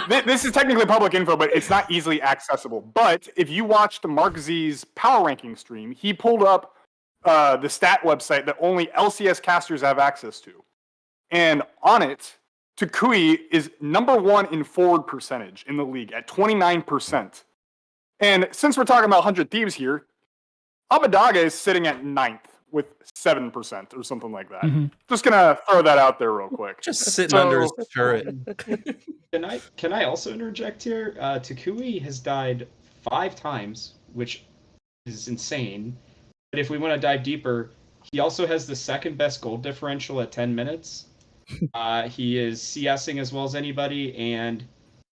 this is technically public info, but it's not easily accessible. But if you watched Mark Z's power ranking stream, he pulled up the stat website that only LCS casters have access to. And on it, Takui is number 1 in forward percentage in the league at 29%. And since we're talking about 100 Thieves here, Abadaga is sitting at 9th with 7% or something like that. Mhm. Just gonna throw that out there real quick. Just sitting So- under his turret. Can I also interject here? Takui has died 5 times, which is insane. But if we want to dive deeper, he also has the second best gold differential at 10 minutes. He is CSing as well as anybody, and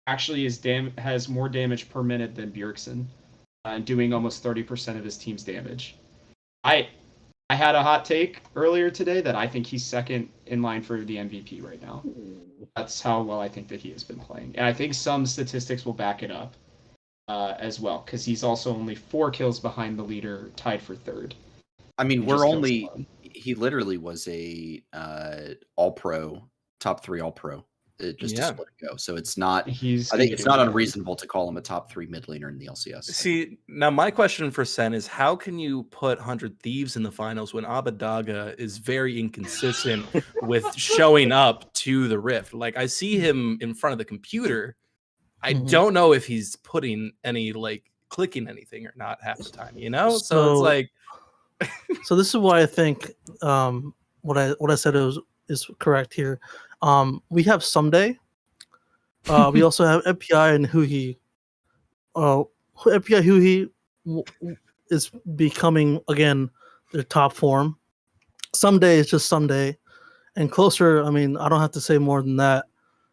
actually has more damage per minute than Bjergsen, doing almost 30% of his team's damage. I had a hot take earlier today that I think he's second in line for the MVP right now. That's how well I think that he has been playing. And I think some statistics will back it up as well, because he's also only 4 kills behind the leader, tied for 3rd. I mean, He just kills alone. he literally was a all-pro, top 3 all-pro just Yeah. to split and go. So it's not. I He's think gonna it's do not it. unreasonable to call him a top 3 mid laner in the LCS. See, now my question for Sen is how can you put 100 Thieves in the finals when Abadaga is very inconsistent with showing up to the Rift? Like, I see him in front of the computer. I don't know if he's putting any, like, clicking anything or not half the time, you know? So it's like. So this is why I think what I said is correct here. We have Someday. We also have FPI and Huhi. FPI Huhi is becoming again their top form. Someday is just Someday, and Closer. I mean, I don't have to say more than that.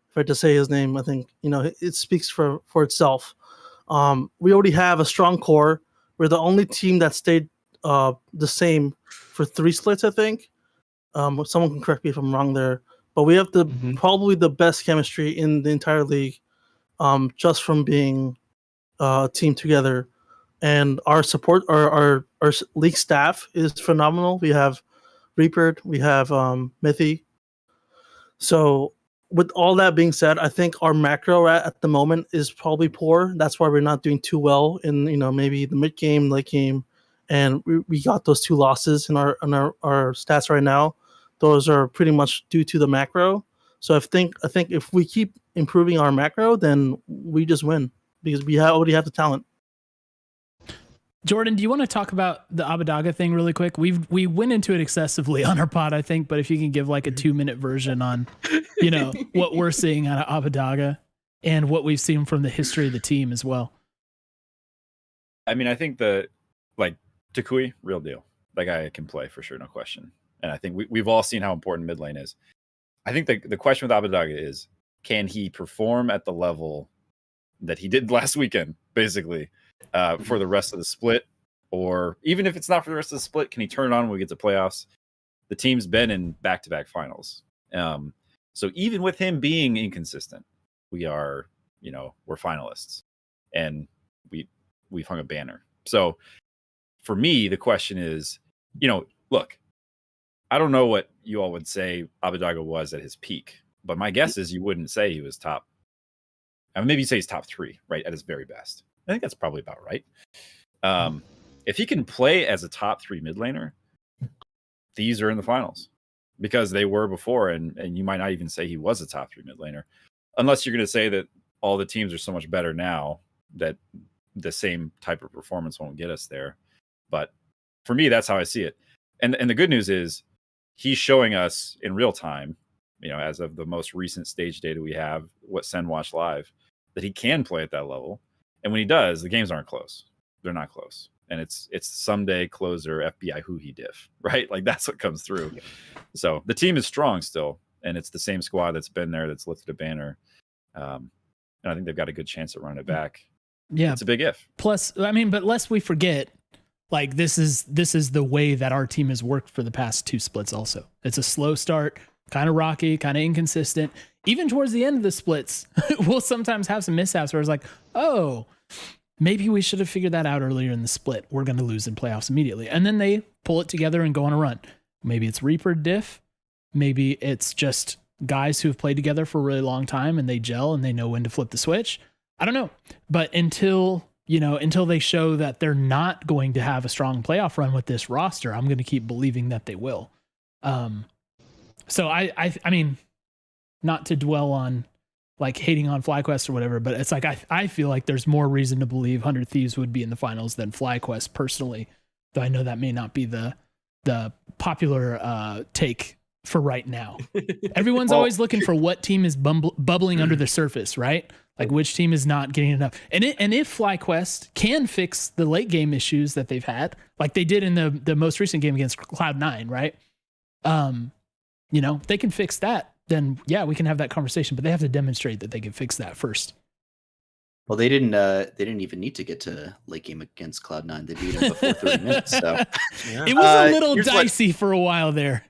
If I had to say his name, I think it speaks for itself. We already have a strong core. We're the only team that stayed the same for 3 splits, I think. Someone can correct me if I'm wrong there, but we have probably the best chemistry in the entire league, just from being a team together. And our support, our league staff is phenomenal. We have Reaper, we have Mithy. So with all that being said, I think our macro at the moment is probably poor. That's why we're not doing too well in maybe the mid game, late game. And we got those 2 losses in our stats right now. Those are pretty much due to the macro. So I think if we keep improving our macro, then we just win because we already have the talent. Jordan, do you want to talk about the Abadaga thing really quick? We went into it excessively on our pod, I think, but if you can give like a 2-minute version on, what we're seeing out of Abadaga and what we've seen from the history of the team as well. I mean, I think Takui, real deal. That guy can play for sure, no question. And I think we've all seen how important mid lane is. I think the question with Abadaga is, can he perform at the level that he did last weekend, basically, for the rest of the split? Or even if it's not for the rest of the split, can he turn it on when we get to playoffs? The team's been in back-to-back finals. So even with him being inconsistent, we're finalists. And we've hung a banner. So for me, the question is, look, I don't know what you all would say Abadaga was at his peak, but my guess is you wouldn't say he was top. I mean, maybe you say he's top 3, right, at his very best. I think that's probably about right. If he can play as a top 3 mid laner, these are in the finals because they were before, and you might not even say he was a top 3 mid laner, unless you're going to say that all the teams are so much better now that the same type of performance won't get us there. But for me, that's how I see it. And the good news is he's showing us in real time, as of the most recent stage data we have, what Sen watched live, that he can play at that level. And when he does, the games aren't close. They're not close. And it's someday closer FBI who he diff, right? Like that's what comes through. Yeah. So the team is strong still. And it's the same squad that's been there, that's lifted a banner. And I think they've got a good chance at running it back. Yeah. It's a big if. Plus, I mean, but lest we forget, like this is the way that our team has worked for the past 2 splits also. It's a slow start, kind of rocky, kind of inconsistent. Even towards the end of the splits, we'll sometimes have some mishaps where it's like, oh, maybe we should have figured that out earlier in the split. We're going to lose in playoffs immediately. And then they pull it together and go on a run. Maybe it's Reaper diff. Maybe it's just guys who've played together for a really long time and they gel and they know when to flip the switch. I don't know. But until they show that they're not going to have a strong playoff run with this roster, I'm going to keep believing that they will. So I mean, not to dwell on like hating on FlyQuest or whatever, but it's like I feel like there's more reason to believe 100 Thieves would be in the finals than FlyQuest personally, though I know that may not be the popular take for right now. Everyone's always looking for what team is bubbling under the surface, right? Like which team is not getting enough. And if FlyQuest can fix the late game issues that they've had, like they did in the most recent game against Cloud9, right? They can fix that, then yeah, we can have that conversation, but they have to demonstrate that they can fix that first. Well, they didn't even need to get to late game against Cloud9. They beat them before 30 minutes. So Yeah. It was a little dicey for a while there.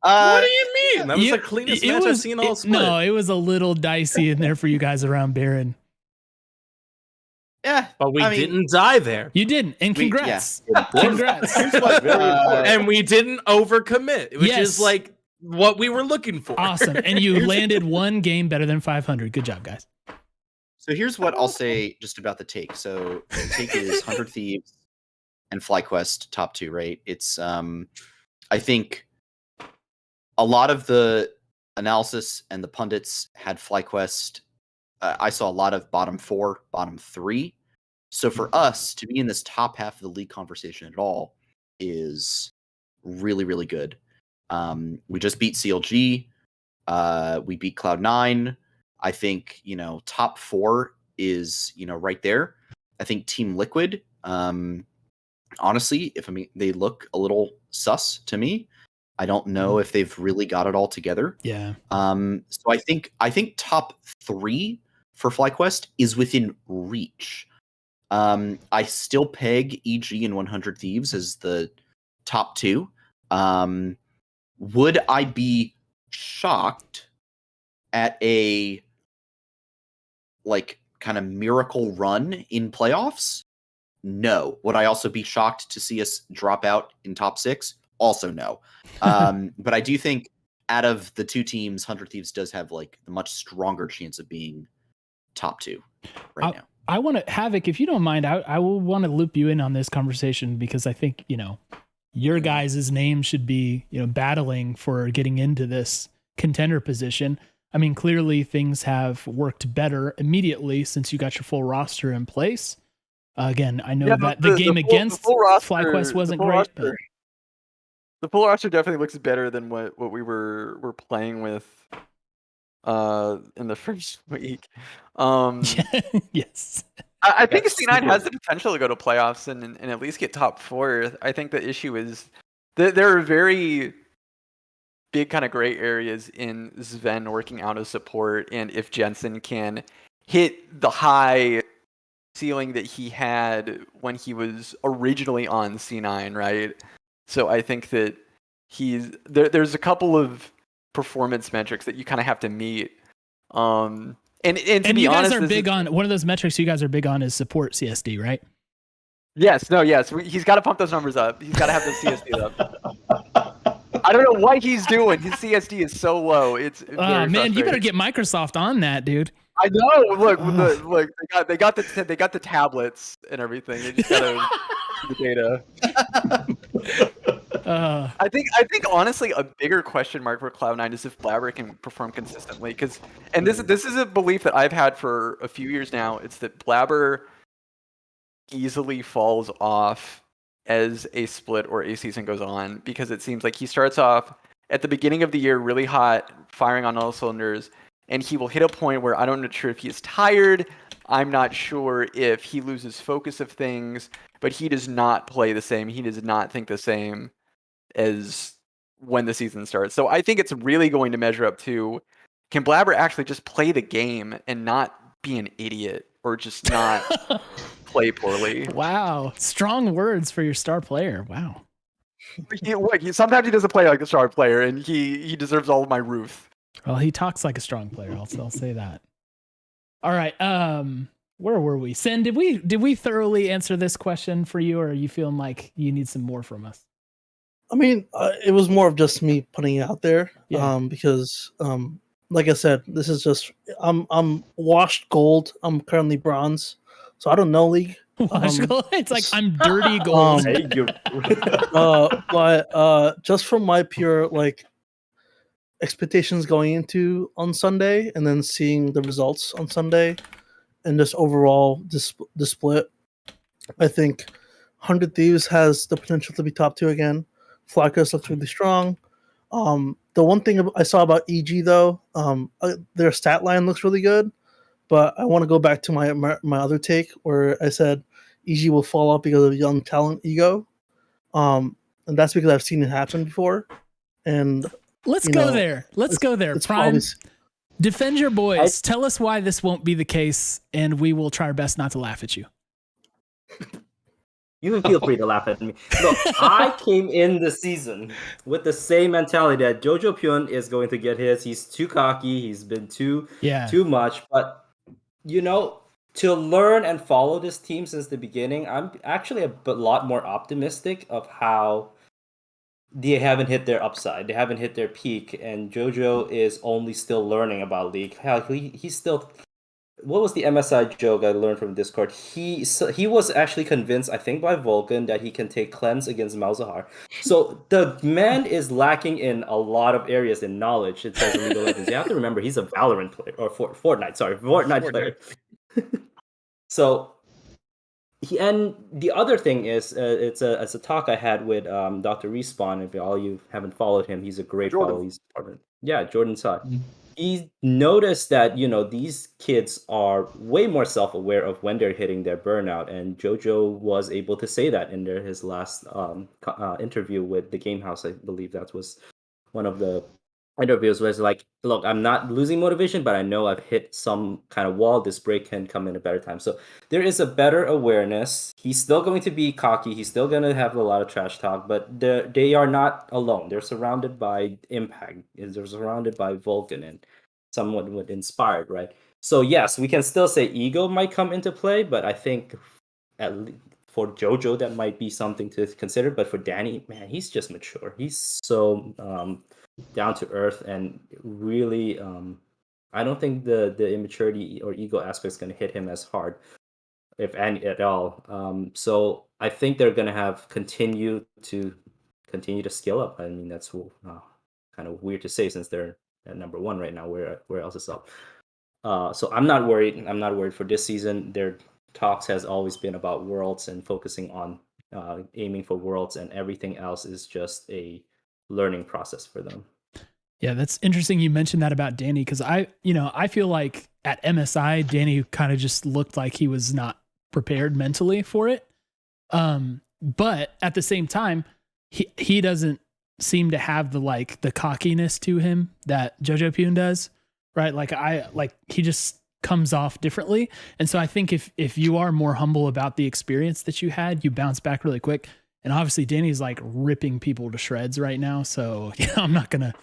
What do you mean? That was the cleanest match I've seen all split. No, it was a little dicey in there for you guys around Baron. Yeah, but we didn't die there. You didn't, and congrats. Congrats. And we didn't overcommit, which is like what we were looking for. Awesome. And you landed one game better than 500. Good job, guys. So here's what I'll say just about the take. So the take is 100 Thieves and FlyQuest top 2, right? It's I think a lot of the analysis and the pundits had FlyQuest. I saw a lot of bottom 4, bottom 3. So for us to be in this top half of the league conversation at all is really, really good. We just beat CLG. We beat Cloud9. I think, top 4 is, right there. I think Team Liquid, honestly, they look a little sus to me. I don't know if they've really got it all together. Yeah. So I think top 3 for FlyQuest is within reach. I still peg EG and 100 Thieves as the top 2. Would I be shocked at a kind of miracle run in playoffs? No. Would I also be shocked to see us drop out in top 6? Also no. But I do think out of the 2 teams, 100 Thieves does have the much stronger chance of being top 2 right now. I want to, Havoc, if you don't mind, I will want to loop you in on this conversation because I think, your guys' name should be, battling for getting into this contender position. I mean, clearly things have worked better immediately since you got your full roster in place. Again, I know that the game against FlyQuest wasn't great, but the full roster definitely looks better than what we were playing with in the first week. Yes. I think C9 has the potential to go to playoffs and at least get top 4. I think the issue is there are very big kind of gray areas in Sven working out as support, and if Jensen can hit the high ceiling that he had when he was originally on C9, right? So I think that there's a couple of performance metrics that you kind of have to meet. And to be you guys honest, are big on one of those metrics you guys are big on is support CSD, right? Yes. He's got to pump those numbers up. He's got to have those CSD up. I don't know what he's doing. His CSD is so low. It's man, you better get Microsoft on that, dude. I know. Look, they got the tablets and everything. They just got the data. I think honestly a bigger question mark for Cloud9 is if Blabber can perform consistently, and this is a belief that I've had for a few years now. It's that Blabber easily falls off as a split or a season goes on, because it seems like he starts off at the beginning of the year really hot, firing on all cylinders, and he will hit a point where I'm not sure if he is tired, I'm not sure if he loses focus of things, but he does not play the same. He does not think the same as when the season starts. So I think it's really going to measure up to, can Blabber actually just play the game and not be an idiot or just not play poorly? Wow. Strong words for your star player. Wow. Sometimes he doesn't play like a star player, and he deserves all of my roof. Well, he talks like a strong player. I'll say that. All right. Where were we? Sen, did we thoroughly answer this question for you, or are you feeling like you need some more from us? I mean, it was more of just me putting it out there, because, like I said, this is just I'm washed gold. I'm currently bronze, so I don't know League. Washed gold. It's like I'm dirty gold. But just from my pure expectations going into on Sunday, and then seeing the results on Sunday, and just overall the split, I think 100 Thieves has the potential to be top 2 again. FlyQuest looks really strong. The one thing I saw about EG though, their stat line looks really good, but I want to go back to my other take where I said EG will fall off because of young talent ego, and that's because I've seen it happen before. And let's go there. Prime, defend your boys. Tell us why this won't be the case, and we will try our best not to laugh at you. You can feel free to laugh at me. Look, I came in the season with the same mentality that Jojo Pyun is going to get his. He's too cocky. He's been too much. But, to learn and follow this team since the beginning, I'm actually a lot more optimistic of how they haven't hit their upside. They haven't hit their peak, and JoJo is only still learning about League. Hell, he's still. What was the MSI joke I learned from Discord? He was actually convinced, I think, by Vulcan that he can take Cleanse against Malzahar. So the man is lacking in a lot of areas in knowledge. It says in League of Legends. You have to remember he's a Valorant player or Fortnite. Sorry, Fortnite player. So. And the other thing is, it's a talk I had with Dr. Respawn. If all you haven't followed him, he's a great follow. He's Jordan saw. He noticed that these kids are way more self-aware of when they're hitting their burnout, and JoJo was able to say that in his last interview with the Game House. I believe that was one of the interviews, was like, look, I'm not losing motivation, but I know I've hit some kind of wall. This break can come in a better time. So there is a better awareness. He's still going to be cocky. He's still going to have a lot of trash talk, but they are not alone. They're surrounded by Impact. They're surrounded by Vulcan and someone with Inspired, right? So yes, we can still say ego might come into play, but I think at least for JoJo that might be something to consider. But for Danny, man, he's just mature. He's so down to earth, and really I don't think the immaturity or ego aspect is going to hit him as hard, if any at all. So I think they're going to have continue to scale up. I mean, that's kind of weird to say since they're at number one right now. Where else is up? So I'm not worried. I'm not worried for this season. Their talks has always been about Worlds and focusing on aiming for Worlds, and everything else is just a learning process for them. Yeah, that's interesting you mentioned that about Danny, because I feel like at MSI, Danny kind of just looked like he was not prepared mentally for it. But at the same time, he doesn't seem to have the cockiness to him that JoJo Pune does, right? He just comes off differently. And so I think if you are more humble about the experience that you had, you bounce back really quick. And obviously Danny's ripping people to shreds right now. So I'm not gonna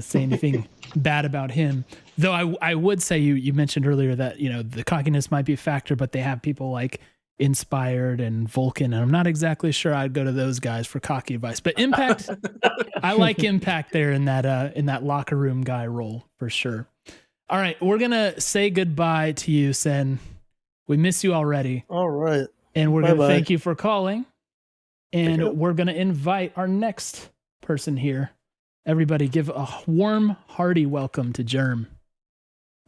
say anything bad about him. Though I would say you mentioned earlier that, the cockiness might be a factor, but they have people like Inspired and Vulcan, and I'm not exactly sure I'd go to those guys for cocky advice. But Impact, I like Impact there in that locker room guy role for sure. All right, we're gonna say goodbye to you, Sen. We miss you already. All right. And we're gonna thank you for calling. And we're going to invite our next person here. Everybody give a warm, hearty welcome to Germ.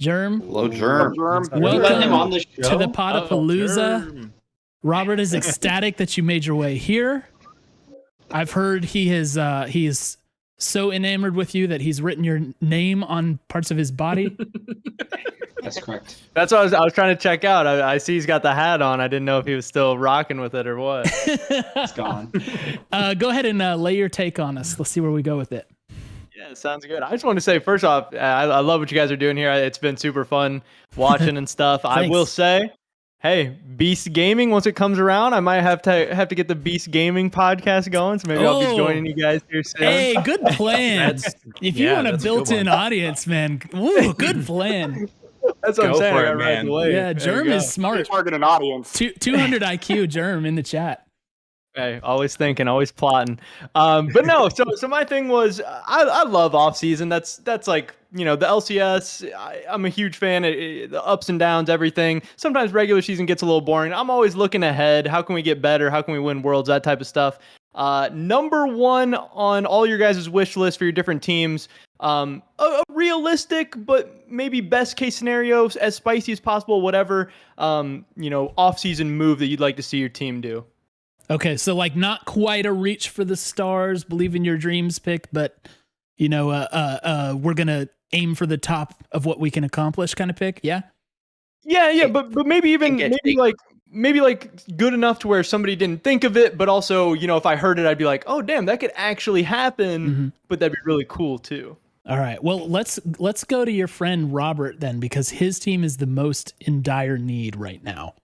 Germ. Hello, Germ. Welcome on the show? to the Podapalooza. Robert is ecstatic that you made your way here. I've heard he is so enamored with you that he's written your name on parts of his body. That's correct. That's what I was trying to check out. I see he's got the hat on. I didn't know if he was still rocking with it or what. It's gone. Go ahead and lay your take on us. Let's see where we go with it. Yeah, sounds good. I just want to say, first off, I love what you guys are doing here. It's been super fun watching and stuff. I will say, hey, Beast Gaming, once it comes around, I might have to get the Beast Gaming podcast going. So maybe I'll be joining you guys here soon. Hey, good plan. If you want a built-in audience, man, good plan. That's what I'm saying. For it, man. Yeah, Germ is smart. Target an audience. 200 IQ Germ in the chat. Hey, always thinking, always plotting. But no, so my thing was, I love off season. That's like, the LCS. I'm a huge fan. The ups and downs, everything. Sometimes regular season gets a little boring. I'm always looking ahead. How can we get better? How can we win worlds? That type of stuff. Number one on all your guys' wish list for your different teams. A realistic, but maybe best case scenario, as spicy as possible, whatever, off-season move that you'd like to see your team do. Okay, so not quite a reach for the stars, believe in your dreams pick, but we're gonna aim for the top of what we can accomplish kind of pick. Yeah. Yeah, but maybe good enough to where somebody didn't think of it, but also, if I heard it, I'd be like, oh damn, that could actually happen, but that'd be really cool too. All right. Well, let's go to your friend Robert then, because his team is the most in dire need right now.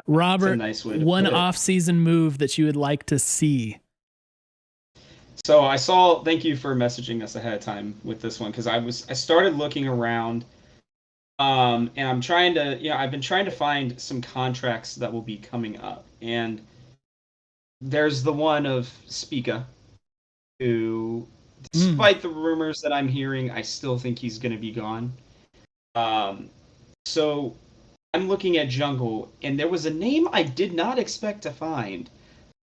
Robert, one off-season move that you would like to see. So thank you for messaging us ahead of time with this one, because I started looking around, and I'm trying to, I've been trying to find some contracts that will be coming up, and there's the one of Spica, who, despite the rumors that I'm hearing, I still think he's going to be gone. So I'm looking at jungle, and there was a name I did not expect to find.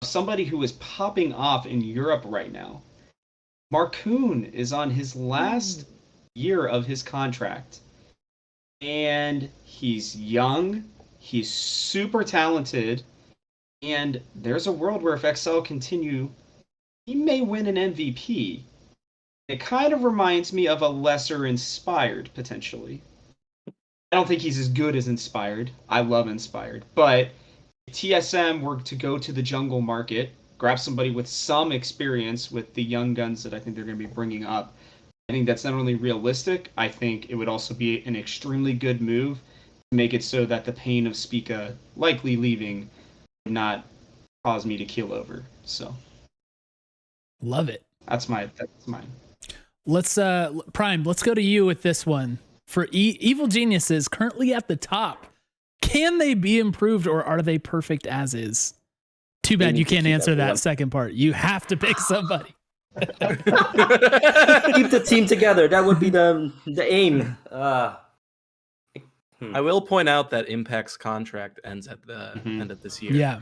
Somebody who is popping off in Europe right now. Marcoon is on his last year of his contract. And he's young, he's super talented, and there's a world where if XL continue, he may win an MVP. It kind of reminds me of a lesser Inspired, potentially. I don't think he's as good as Inspired. I love Inspired. But if TSM were to go to the jungle market, grab somebody with some experience with the young guns that I think they're going to be bringing up, I think that's not only realistic, I think it would also be an extremely good move to make it so that the pain of Spica likely leaving would not cause me to keel over. So love it. That's mine. Let's Prime, let's go to you with this one. For Evil Geniuses currently at the top, can they be improved or are they perfect as is? Too bad you can't answer that second part. You have to pick somebody. Keep the team together. That would be the aim. I will point out that Impact's contract ends at the end of this year. Yeah,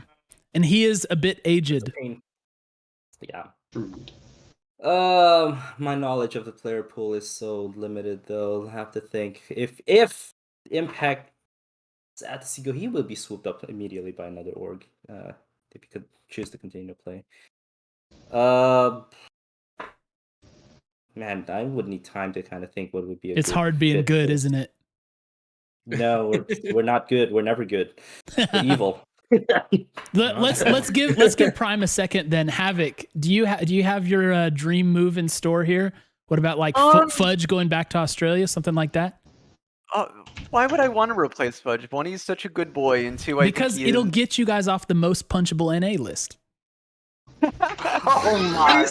and he is a bit aged. Yeah. My knowledge of the player pool is so limited, though. I have to think if Impact is at the Seagull, he will be swooped up immediately by another org. If he could choose to continue to play. Man, I would need time to kind of think what would be. It's hard being good, isn't it? No, we're not good. We're never good. We're evil. Let's give Prime a second. Then Havoc, do you have your dream move in store here? What about like Fudge going back to Australia, something like that? Why would I want to replace Fudge? One, he's such a good boy, and two, because it'll get you guys off the most punchable NA list. Oh my!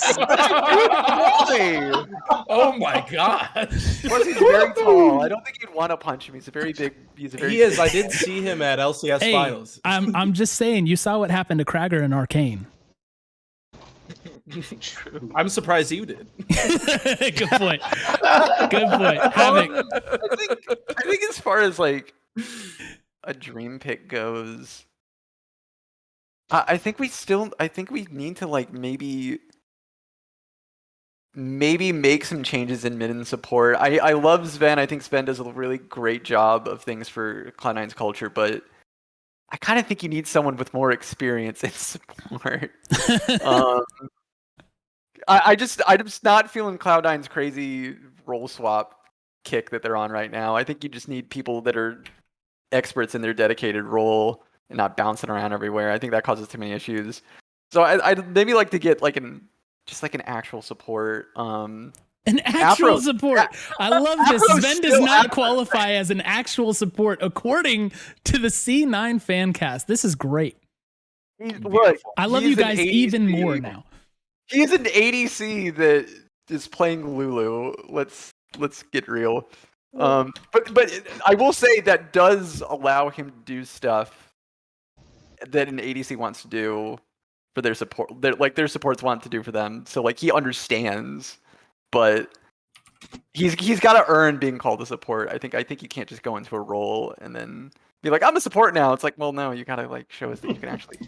Oh my god! Plus, he's very tall. I don't think you'd want to punch him. He's a very big. He is. I did see him at LCS finals. I'm just saying. You saw what happened to Krager in Arcane. True. I'm surprised you did. Good point. Good point. Havoc. I think as far as like a dream pick goes, I think we need to like maybe make some changes in mid and support. I love Sven. I think Sven does a really great job of things for Cloud9's culture, but I kind of think you need someone with more experience in support. I'm just not feeling Cloud9's crazy role swap kick that they're on right now. I think you just need people that are experts in their dedicated role and not bouncing around everywhere. I think that causes too many issues. So I'd maybe like to get like an actual support. An actual support. I love this. Sven does not qualify as an actual support according to the C9 Fancast. This is great. Look, I love you guys even more now. He's an ADC that is playing Lulu. Let's get real. But I will say that does allow him to do stuff that an ADC wants to do for their support. Their supports want to do for them. So like he understands, but he's got to earn being called a support. I think you can't just go into a role and then be like, I'm a support now. It's like, well, no, you gotta like show us that you can actually.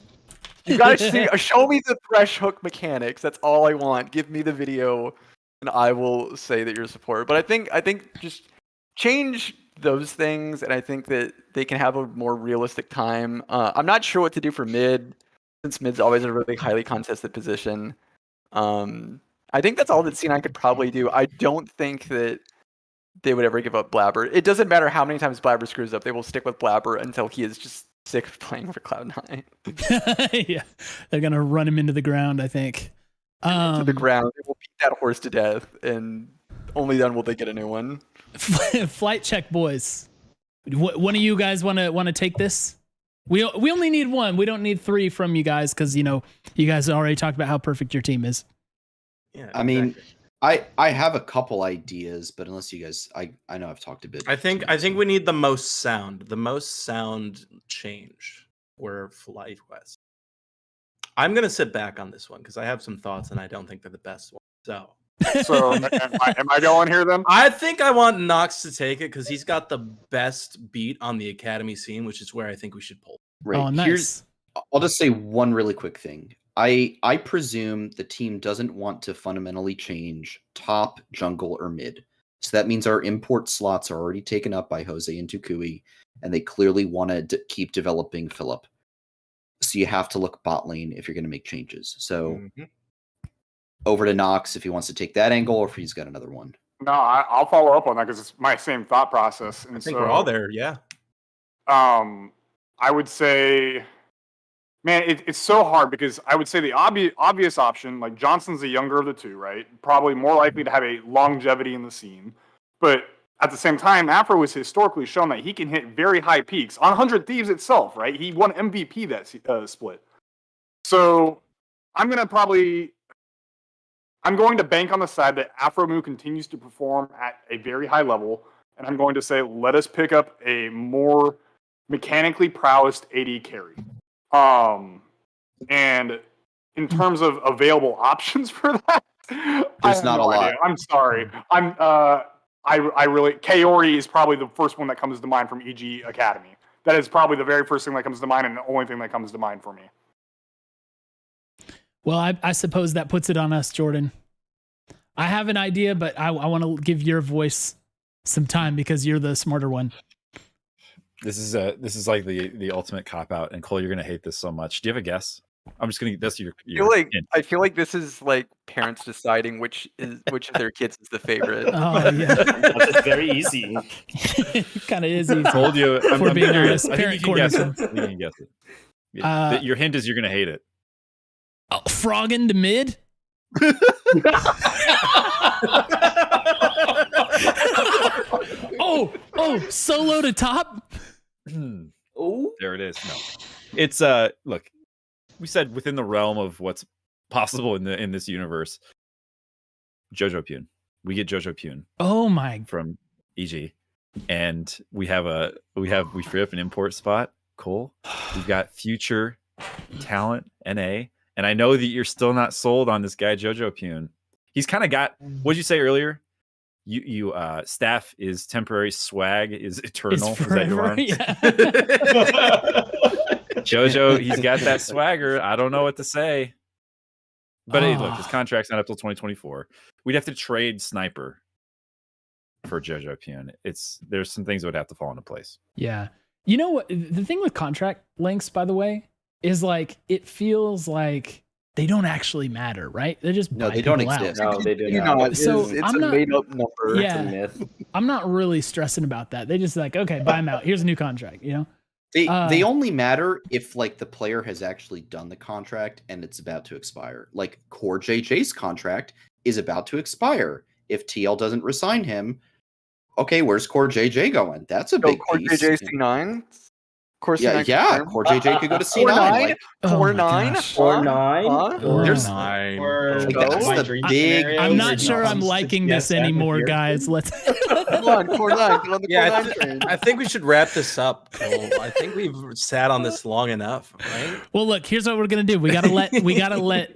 You gotta show me the thresh hook mechanics. That's all I want. Give me the video, and I will say that you're a support. But I think just change those things, and I think that they can have a more realistic time. I'm not sure what to do for mid, since mid's always a really highly contested position. I think that's all that C9 could probably do. I don't think that they would ever give up Blabber. It doesn't matter how many times Blabber screws up. They will stick with Blabber until he is just sick of playing for Cloud9. Yeah, they're gonna run him into the ground, I think. To the ground. They will beat that horse to death, and only then will they get a new one. Flight check, boys. One of you guys want to take this? We only need one. We don't need three from you guys because you guys already talked about how perfect your team is. Yeah, I mean, I have a couple ideas, but unless you guys, I know I've talked a bit. I think we need the most sound change for FlyQuest. I'm gonna sit back on this one because I have some thoughts and I don't think they're the best one. So am I going here then? I think I want Nox to take it because he's got the best beat on the academy scene, which is where I think we should pull. Right. Oh, nice. I'll just say one really quick thing. I presume the team doesn't want to fundamentally change top, jungle, or mid. So that means our import slots are already taken up by Jose and Tukui, and they clearly want to keep developing Philip. So you have to look bot lane if you're going to make changes. So over to Nox if he wants to take that angle or if he's got another one. No, I'll follow up on that because it's my same thought process. And I think we're all there, yeah. I would say, man, it's so hard because I would say the obvious option, like Johnson's the younger of the two, right? Probably more likely to have a longevity in the scene. But at the same time, Afro has historically shown that he can hit very high peaks on 100 Thieves itself, right? He won MVP that split. So I'm going to bank on the side that Afro continues to perform at a very high level. And I'm going to say, let us pick up a more mechanically prowessed AD carry. And in terms of available options for that, there's not a lot. I'm sorry. I really Kaori is probably the first one that comes to mind from EG Academy. That is probably the very first thing that comes to mind and the only thing that comes to mind for me. Well, I suppose that puts it on us, Jordan. I have an idea, but I want to give your voice some time because you're the smarter one. This is like the ultimate cop out, and Cole, you're gonna hate this so much. Do you have a guess? I'm just gonna. That's your. I feel like this is like parents deciding which of their kids is the favorite. Oh yeah, that's very easy. It kind of is easy. Told you. If we're being honest, I think you can guess it. I think you can guess it. Your hint is you're gonna hate it. Oh, frog into mid. oh, solo to top. Oh, there it is. No, it's look. We said within the realm of what's possible in this universe. Jojo Pune. We get Jojo Pune. Oh my! From EG, and we free up an import spot. Cool. We've got future talent NA, and I know that you're still not sold on this guy Jojo Pune. He's kind of got. What'd you say earlier? You staff is temporary, swag is eternal. Is that your one? Yeah. Jojo, he's got that swagger. I don't know what to say. But hey, look, his contract's not up till 2024. We'd have to trade Sniper for Jojo Pune. There's some things that would have to fall into place. Yeah. You know what? The thing with contract lengths, by the way, is like it feels like they don't actually matter, right? They just they don't exist. No, they do not. So it's a made-up number. Yeah, it's a myth. I'm not really stressing about that. They just like, okay, buy him out. Here's a new contract. You know, they only matter if like the player has actually done the contract and it's about to expire. Like Core JJ's contract is about to expire. If TL doesn't resign him, okay, where's Core JJ going? That's a big Core piece. JJ C9. Core JJ could go to C9. Core 9. There's that's the big. I'm not sure I'm liking this anymore, guys. Let's come on, Core 9. Get on the Core 9 train. I think we should wrap this up, Cole. I think we've sat on this long enough, right? Well, look, here's what we're gonna do. We gotta let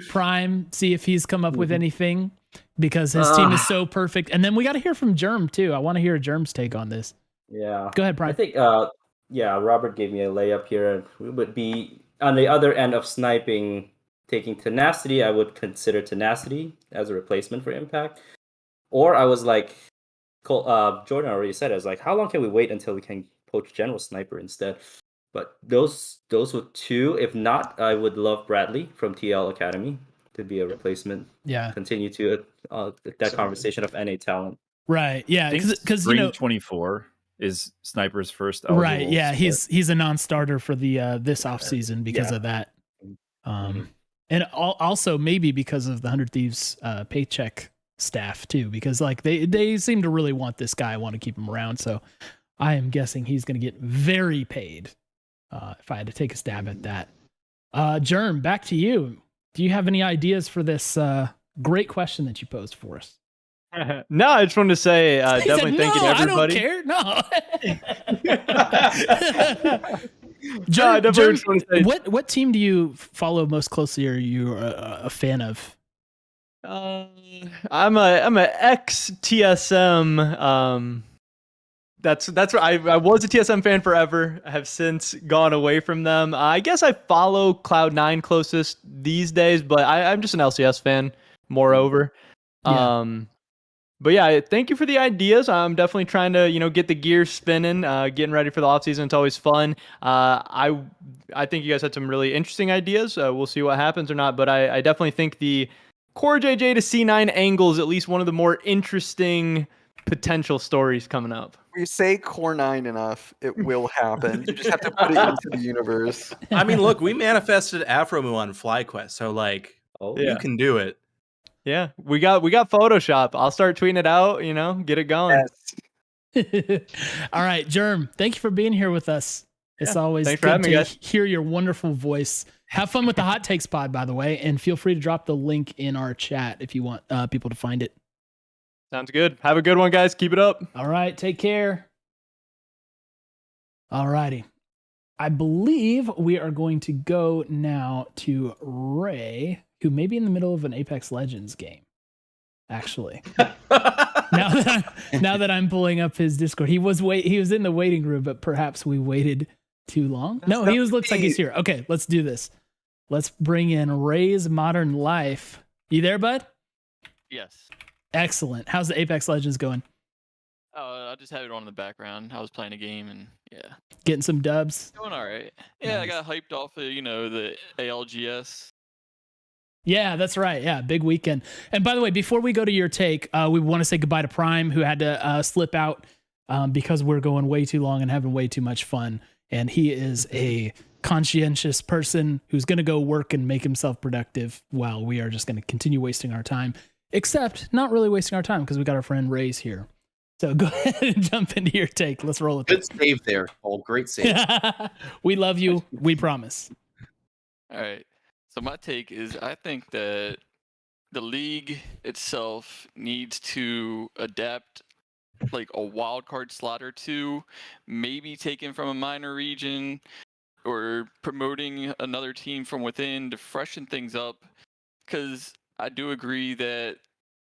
Prime see if he's come up with anything because his team is so perfect. And then we gotta hear from Germ too. I want to hear Germ's take on this. Yeah. Go ahead, Prime. I think Robert gave me a layup here, and we would be on the other end of sniping, taking Tenacity. I would consider Tenacity as a replacement for Impact. Or I was like, Jordan already said, I was like, how long can we wait until we can poach General Sniper instead? But those were two. If not, I would love Bradley from TL Academy to be a replacement. Yeah. Continue to that conversation of NA talent. Right. Yeah. Because you know, 24 is Sniper's first eligible right. Yeah. split. He's a non-starter for the this off season because of that. And also maybe because of the 100 Thieves paycheck staff too, because like they seem to really want this guy, want to keep him around. So I am guessing he's going to get very paid. If I had to take a stab at that. Germ, back to you. Do you have any ideas for this great question that you posed for us? No, I just wanted to say definitely thank you to everybody. I don't care. No. John, definitely just wanna say- what team do you follow most closely, or you are a fan of? I'm a ex TSM. That's what I was a TSM fan forever. I have since gone away from them. I guess I follow Cloud9 closest these days, but I'm just an LCS fan. Moreover, Yeah. but yeah, thank you for the ideas. I'm definitely trying to get the gears spinning, getting ready for the off season. It's always fun. I think you guys had some really interesting ideas. We'll see what happens or not, but I definitely think the Core JJ to C9 angle is at least one of the more interesting potential stories coming up. We say Core 9 enough, it will happen. You just have to put it into the universe. I mean, look, we manifested Afromu on FlyQuest, so like, you can do it. Yeah, we got Photoshop. I'll start tweeting it out. Get it going. All right, Germ, thank you for being here with us. It's always thanks for good having me, to guys. hear your wonderful voice. Have fun with the Hot Takes pod, by the way, and feel free to drop the link in our chat if you want people to find it. Sounds good. Have a good one, guys. Keep it up. All right, take care. All righty. I believe we are going to go now to Ray, who may be in the middle of an Apex Legends game. Actually, now that I'm pulling up his Discord, he was in the waiting room, but perhaps we waited too long. No, he looks like he's here. Okay, let's do this. Let's bring in Ray's Modern Life. You there, bud? Yes. Excellent. How's the Apex Legends going? I just had it on in the background. I was playing a game and yeah. Getting some dubs. Doing all right. Yeah, Nice. I got hyped off of the ALGS. Yeah, that's right. Yeah, big weekend. And by the way, before we go to your take, we want to say goodbye to Prime, who had to slip out because we're going way too long and having way too much fun. And he is a conscientious person who's going to go work and make himself productive while we are just going to continue wasting our time. Except not really wasting our time because we got our friend Ray's here. So go ahead and jump into your take. Let's roll it. Good save there, Paul. Great save. We love you. We promise. All right. So my take is I think that the league itself needs to adapt like a wild card slot or two, maybe taken from a minor region or promoting another team from within to freshen things up. Because I do agree that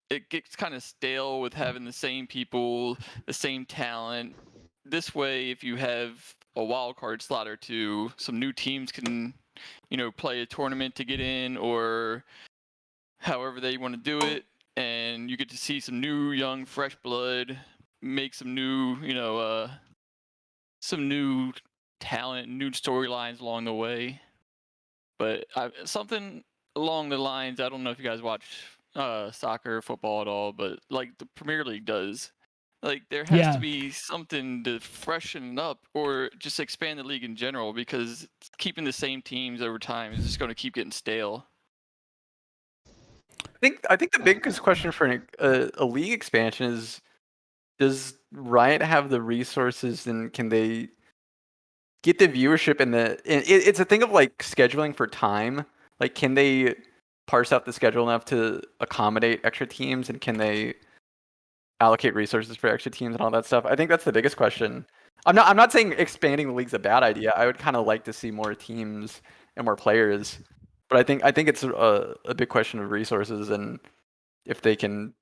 it gets kind of stale with having the same people, the same talent. This way, if you have a wild card slot or two, some new teams can, play a tournament to get in or however they want to do it. And you get to see some new, young, fresh blood, make some new, some new talent, new storylines along the way. But something along the lines, I don't know if you guys watch soccer, football at all, but like the Premier League does. Like there has to be something to freshen up or just expand the league in general because keeping the same teams over time is just going to keep getting stale. I think the biggest question for a league expansion is, does Riot have the resources and can they get the viewership and it's a thing of like scheduling for time. Like, can they parse out the schedule enough to accommodate extra teams, and can they allocate resources for extra teams and all that stuff? I think that's the biggest question. I'm not saying expanding the league's a bad idea. I would kind of like to see more teams and more players, but I think it's a big question of resources and if they can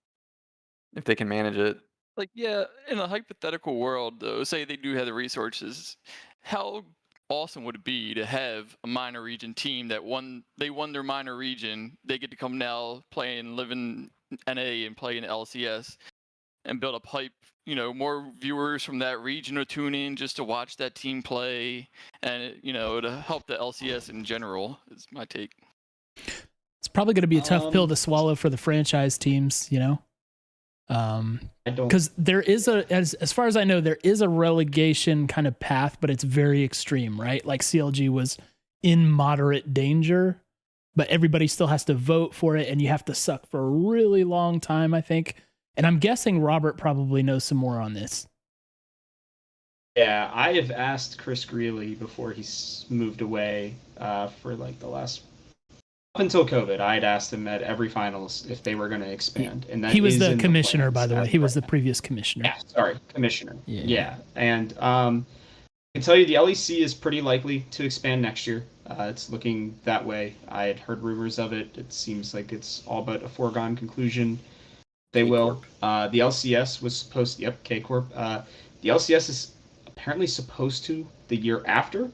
manage it. Like, yeah, in a hypothetical world, though, say they do have the resources, how awesome would it be to have a minor region team that won their minor region, they get to come now play and live in NA and play in LCS and build up hype, more viewers from that region to tune in just to watch that team play and, to help the LCS in general is my take. It's probably going to be a tough pill to swallow for the franchise teams, because there is as far as I know, there is a relegation kind of path, but it's very extreme, right? Like CLG was in moderate danger, but everybody still has to vote for it, and you have to suck for a really long time, I think. And I'm guessing Robert probably knows some more on this. Yeah, I have asked Chris Greeley before he's moved away for like the last. Up until COVID, I had asked him at every finals if they were going to expand, and that He was is the in commissioner, plans by the way. as He of was the right now. previous commissioner. Yeah, sorry, commissioner. Yeah. Yeah, and can tell you the LEC is pretty likely to expand next year. It's looking that way. I had heard rumors of it. It seems like it's all but a foregone conclusion. They will. The LCS was supposed to, yep, K Corp. The LCS is apparently supposed to the year after.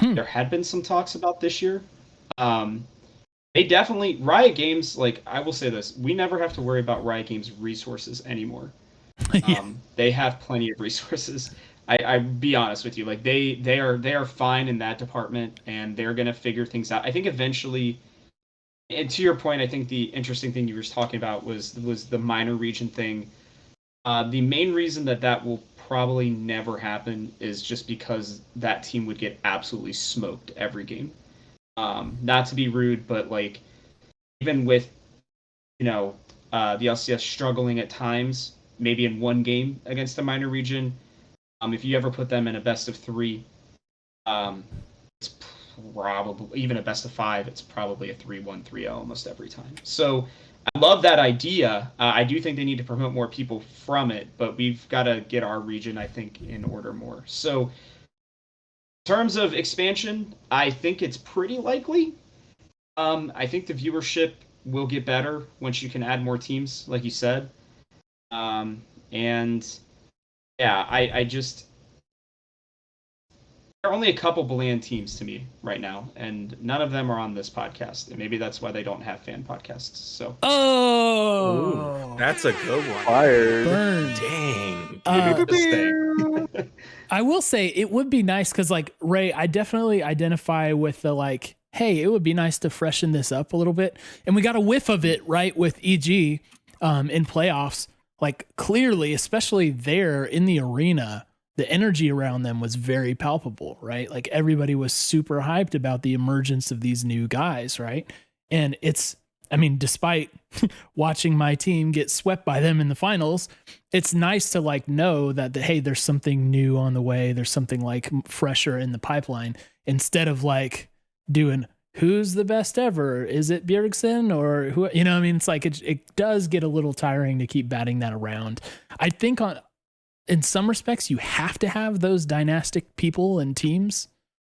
There had been some talks about this year. They definitely, Riot Games, like, I will say this, we never have to worry about Riot Games resources anymore. They have plenty of resources. I be honest with you, like they are fine in that department, and they're gonna figure things out. I think eventually, and to your point, I think the interesting thing you were talking about was the minor region thing. The main reason that will probably never happen is just because that team would get absolutely smoked every game. Not to be rude, but like even with the LCS struggling at times, maybe in one game against a minor region, if you ever put them in a best of 3, it's probably even a best of 5. It's probably a 3-1, 3-0 almost every time. So I love that idea. I do think they need to promote more people from it, but we've got to get our region, I think, in order more. So in terms of expansion, I think it's pretty likely. I think the viewership will get better once you can add more teams, like you said. And yeah, I just there are only a couple Bland teams to me right now, and none of them are on this podcast. And maybe that's why they don't have fan podcasts. So that's a good one. Fired. Burn. Dang. I will say it would be nice because, like, Ray, I definitely identify with the, like, hey, it would be nice to freshen this up a little bit. And we got a whiff of it, right, with EG in playoffs. Like, clearly, especially there in the arena, the energy around them was very palpable, right? Like, everybody was super hyped about the emergence of these new guys, right? And it's, I mean, despite watching my team get swept by them in the finals, it's nice to, like, know that, hey, there's something new on the way. There's something, like, fresher in the pipeline, instead of, like, doing who's the best ever? Is it Bjergsen or who? You know what I mean? It's like it does get a little tiring to keep batting that around. I think in some respects, you have to have those dynastic people and teams,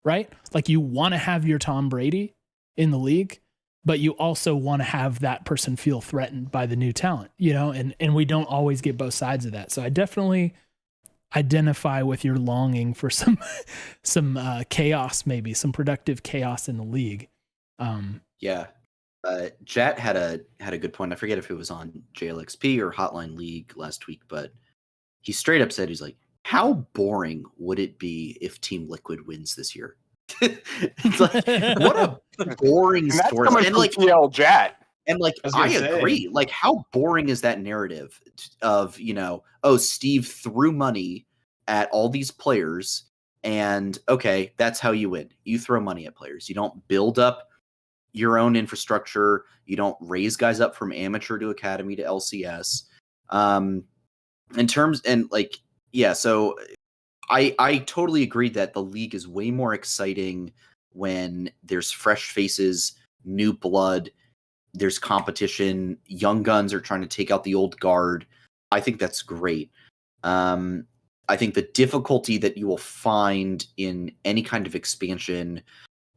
right? Like, you want to have your Tom Brady in the league, but you also want to have that person feel threatened by the new talent, and we don't always get both sides of that. So I definitely identify with your longing for some chaos, maybe some productive chaos in the league. Jat had a good point. I forget if it was on JLXP or Hotline League last week, but he straight up said, he's like, how boring would it be if Team Liquid wins this year? It's like, what a boring story. And like TL Jat. And like, I agree. Like, how boring is that narrative of, Steve threw money at all these players, and okay, that's how you win. You throw money at players. You don't build up your own infrastructure. You don't raise guys up from amateur to academy to LCS. So I totally agree that the league is way more exciting when there's fresh faces, new blood, there's competition, young guns are trying to take out the old guard. I think that's great. I think the difficulty that you will find in any kind of expansion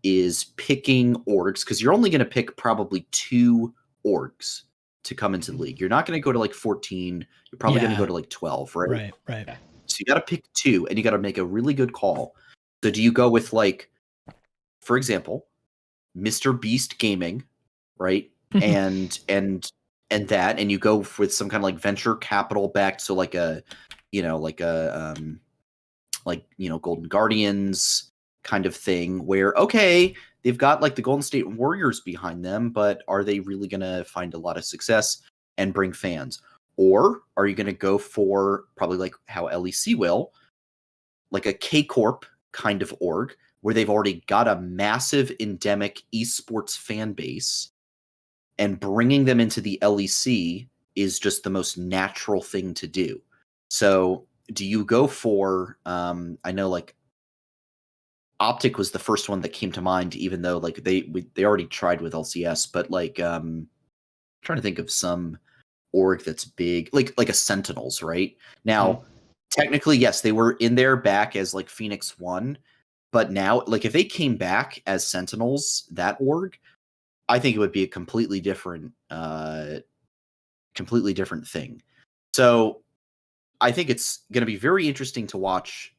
is picking orgs, because you're only going to pick probably 2 orgs to come into the league. You're not going to go to like 14. You're probably going to go to like 12, right? Right. So you got to pick 2, and you got to make a really good call. So do you go with, like, for example, Mr. Beast Gaming, right? and that, and you go with some kind of like venture capital backed, so like Golden Guardians kind of thing, where, okay, they've got like the Golden State Warriors behind them, but are they really going to find a lot of success and bring fans? Or are you going to go for probably like how LEC will, like a K Corp kind of org, where they've already got a massive endemic esports fan base, and bringing them into the LEC is just the most natural thing to do. So do you go for, I know like Optic was the first one that came to mind, even though like they already tried with LCS, but like trying to think of some org that's big, like a Sentinels, right? Now, technically, yes, they were in there back as like Phoenix 1, but now, like, if they came back as Sentinels, that org, I think it would be a completely different thing. So I think it's going to be very interesting to watch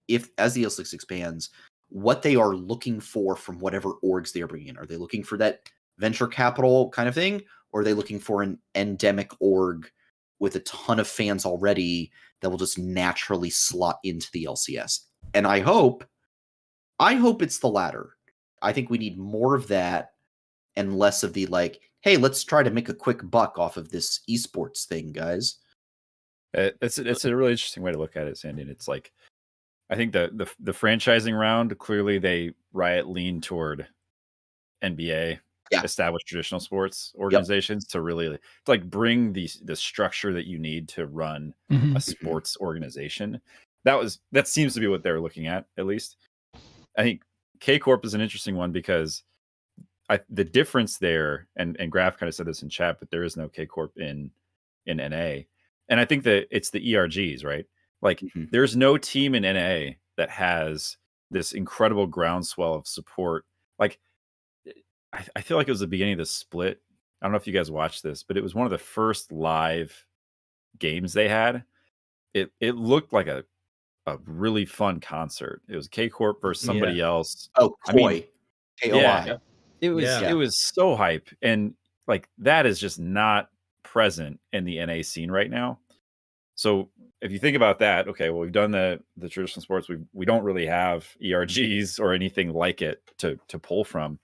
if, as the L6 expands, what they are looking for from whatever orgs they are bringing in. Are they looking for that venture capital kind of thing, or are they looking for an endemic org with a ton of fans already that will just naturally slot into the LCS? And I hope it's the latter. I think we need more of that and less of the like, hey, let's try to make a quick buck off of this esports thing, guys. It's a really interesting way to look at it, Sandy. And it's like, I think the franchising round, clearly Riot leaned toward NBA, established traditional sports organizations to really bring the structure that you need to run a sports organization. That seems to be what they're looking at least. I think K Corp is an interesting one because the difference there, and Graf kind of said this in chat, but there is no K Corp in NA. And I think that it's the ERGs, right? Like there's no team in NA that has this incredible groundswell of support. Like I feel like it was the beginning of the split. I don't know if you guys watched this, but it was one of the first live games they had. It looked like a really fun concert. It was K Corp versus somebody else. Oh, Koi. I mean, K-O-I. It was so hype, and like that is just not present in the NA scene right now. So if you think about that, okay, well, we've done the traditional sports. We don't really have ERGs or anything like it to pull from.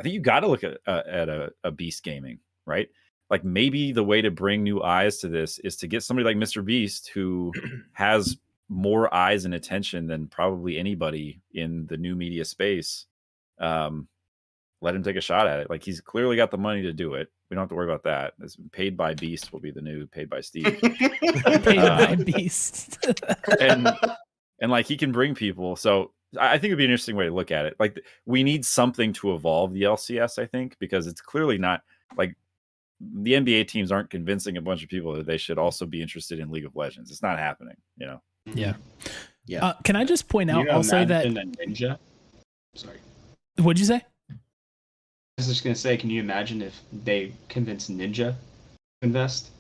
I think you got to look at a Beast Gaming, right? Like maybe the way to bring new eyes to this is to get somebody like Mr. Beast, who has more eyes and attention than probably anybody in the new media space. Let him take a shot at it. Like he's clearly got the money to do it. We don't have to worry about that. It's paid by Beast will be the new paid by Steve. Paid by Beast. and like he can bring people. So I think it'd be an interesting way to look at it. Like we need something to evolve the LCS, I think, because it's clearly not like the NBA teams aren't convincing a bunch of people that they should also be interested in League of Legends. It's not happening, you know? Yeah. Yeah. Can I just point out also that Ninja? Sorry. What'd you say? I was just gonna say, can you imagine if they convinced Ninja to invest?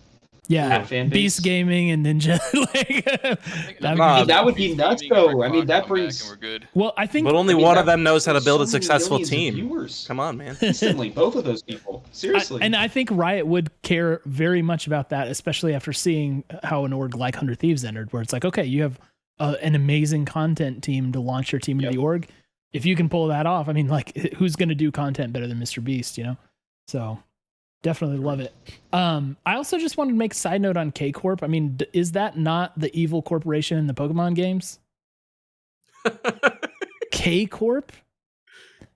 Yeah, fan Beast base? Gaming and Ninja. That would be nuts, though. I mean, that brings. Well, I think, but only one of them knows how to build a so many successful millions of team. viewers. Come on, man. Instantly, both of those people. Seriously. and I think Riot would care very much about that, especially after seeing how an org like 100 Thieves entered, where it's like, okay, you have an amazing content team to launch your team into the org. If you can pull that off, I mean, like, who's going to do content better than Mr. Beast, you know? So definitely love it. I also just wanted to make a side note on K Corp. I mean, is that not the evil corporation in the Pokemon games? K Corp?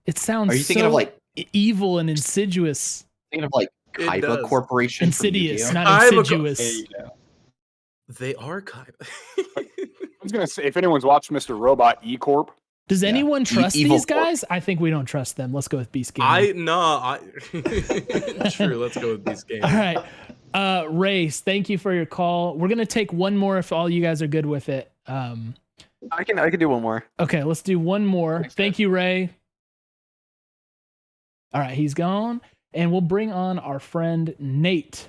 It sounds Are you thinking so of like evil and insidious. thinking of like Kaiba Corporation? Insidious, not Kaiba insidious. They are Kaiba. I was gonna say, if anyone's watched Mr. Robot E Corp, Does anyone trust Evil these guys? I think we don't trust them. Let's go with Beast Gaming. True. Let's go with Beast Gaming. All right. Race, thank you for your call. We're going to take one more if all you guys are good with it. I can do one more. Okay, let's do one more. Thank you, Ray. All right, he's gone. And we'll bring on our friend Nate.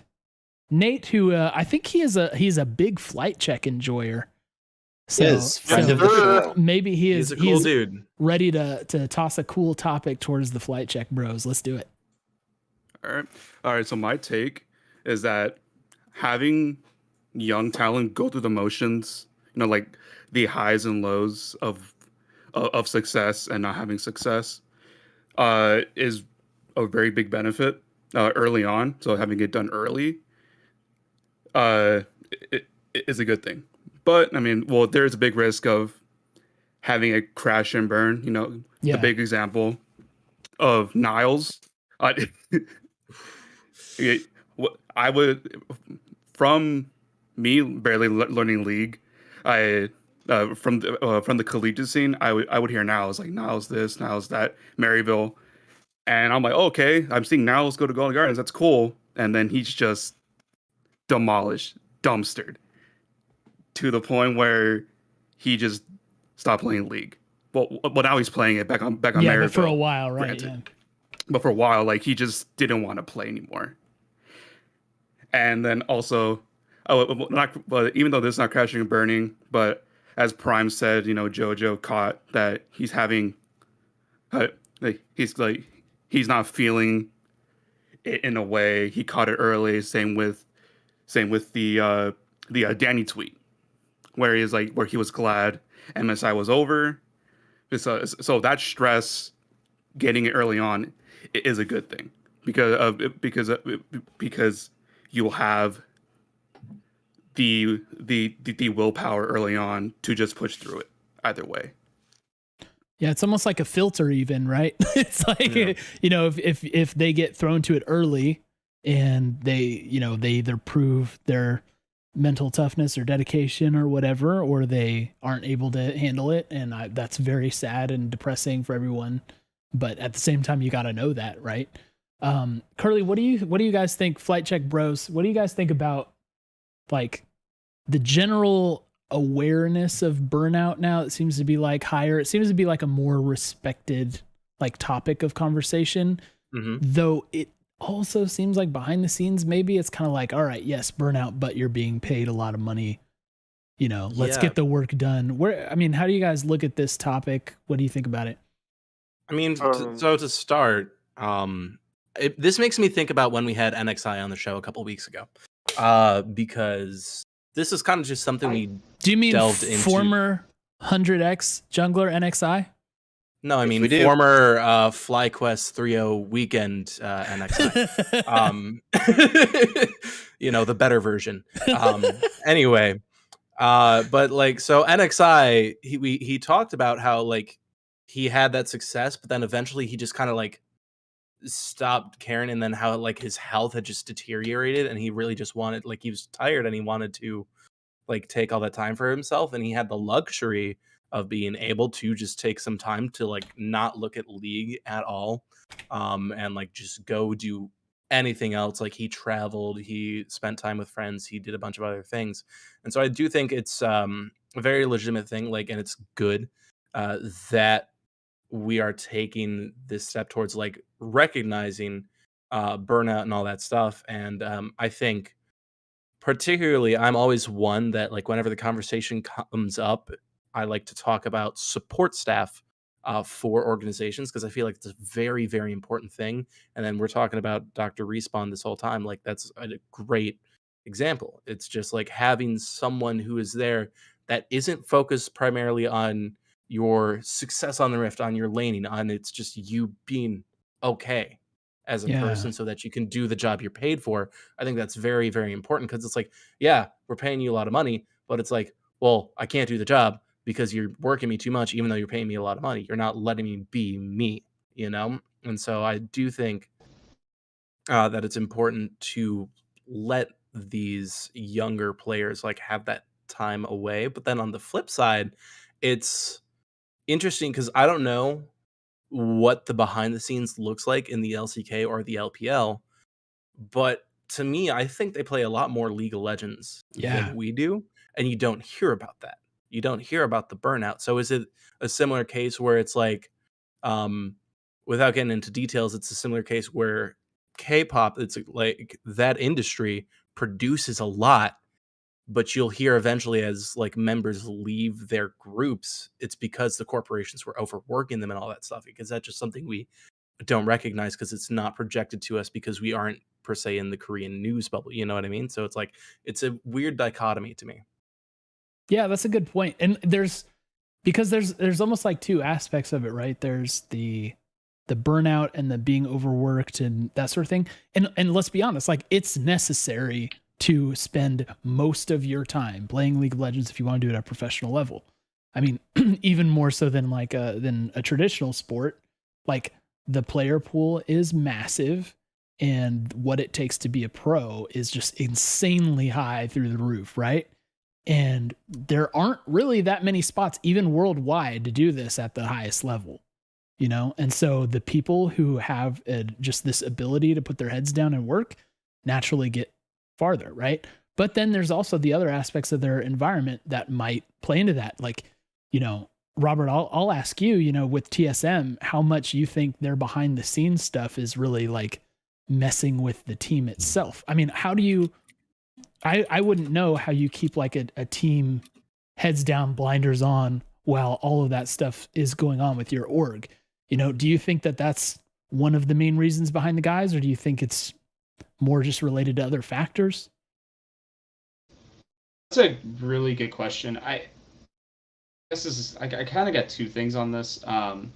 Nate, who I think he's a big flight check enjoyer. So, friend of the show. Maybe He's a cool dude. ready to toss a cool topic towards the flight check bros. Let's do it. All right. So my take is that having young talent go through the motions, you know, like the highs and lows of success and not having success, is a very big benefit early on. So having it done early, it is a good thing. But I mean, well, there's a big risk of having a crash and burn. You know, the big example of Niles. I would, from me barely learning League, from the collegiate scene, I would hear Niles, like Niles this, Niles that, Maryville, and I'm like, oh, okay, I'm seeing Niles go to Golden Gardens. That's cool. And then he's just demolished, dumpstered. to the point where he just stopped playing League. Well, now he's playing it back on Yeah, Maribel, but for a while, right? granted. Yeah. But for a while, like, he just didn't want to play anymore. And then also, but even though this is not crashing and burning, but as Prime said, you know, JoJo caught that he's having, he's not feeling it in a way. He caught it early. Same with the Danny tweet, where he was glad MSI was over. So that stress, getting it early on, is a good thing because you will have the willpower early on to just push through it either way. Yeah, it's almost like a filter even, right? It's like, you know, if they get thrown to it early and they either prove their mental toughness or dedication or whatever, or they aren't able to handle it. And that's very sad and depressing for everyone. But at the same time, you got to know that, right? Curly, what do you guys think? Flight Check Bros, what do you guys think about like the general awareness of burnout now? It seems to be like higher. It seems to be like a more respected like topic of conversation, though it also seems like behind the scenes, maybe it's kind of like, all right, yes, burnout, but you're being paid a lot of money. You know, let's get the work done. How do you guys look at this topic? What do you think about it? I mean, so to start, this makes me think about when we had NXI on the show a couple weeks ago, because this is kind of just something we do. You mean delved into. Former 100X jungler NXI? No, I mean former FlyQuest 3.0 weekend NXI. You know, the better version. Anyway, but like, so NXI, he talked about how like he had that success, but then eventually he just kind of like stopped caring, and then how like his health had just deteriorated, and he really just wanted, like, he was tired and he wanted to like take all that time for himself, and he had the luxury of being able to just take some time to like not look at League at all, and like just go do anything else. Like, he traveled, he spent time with friends, he did a bunch of other things. And so I do think it's a very legitimate thing, like, and it's good that we are taking this step towards like recognizing burnout and all that stuff. And I think particularly, I'm always one that like whenever the conversation comes up, I like to talk about support staff for organizations, because I feel like it's a very, very important thing. And then we're talking about Dr. Respawn this whole time. Like, that's a great example. It's just like having someone who is there that isn't focused primarily on your success on the Rift, on your laning, on it's just you being okay as a person so that you can do the job you're paid for. I think that's very, very important, because it's like, yeah, we're paying you a lot of money, but it's like, well, I can't do the job because you're working me too much, even though you're paying me a lot of money. You're not letting me be me, you know? And so I do think that it's important to let these younger players like have that time away. But then on the flip side, it's interesting because I don't know what the behind the scenes looks like in the LCK or the LPL, but to me, I think they play a lot more League of Legends than we do, and you don't hear about that. You don't hear about the burnout. So is it a similar case where it's like, without getting into details, it's a similar case where K-pop, it's like that industry produces a lot, but you'll hear eventually as like members leave their groups, it's because the corporations were overworking them and all that stuff, because that's just something we don't recognize because it's not projected to us because we aren't per se in the Korean news bubble. You know what I mean? So it's like, it's a weird dichotomy to me. Yeah, that's a good point. And there's almost like two aspects of it, right? There's the burnout and the being overworked and that sort of thing. And let's be honest, like, it's necessary to spend most of your time playing League of Legends if you want to do it at a professional level. I mean, even more so than like than a traditional sport. Like, the player pool is massive, and what it takes to be a pro is just insanely high through the roof, right? And there aren't really that many spots, even worldwide, to do this at the highest level, you know? And so the people who have just this ability to put their heads down and work naturally get farther, right? But then there's also the other aspects of their environment that might play into that. Like, you know, Robert, I'll ask you, you know, with TSM, how much you think their behind the scenes stuff is really like messing with the team itself. I mean, how do you, I wouldn't know how you keep like a team heads down, blinders on while all of that stuff is going on with your org. You know, do you think that that's one of the main reasons behind the guys, or do you think it's more just related to other factors? That's a really good question. I kind of got two things on this. My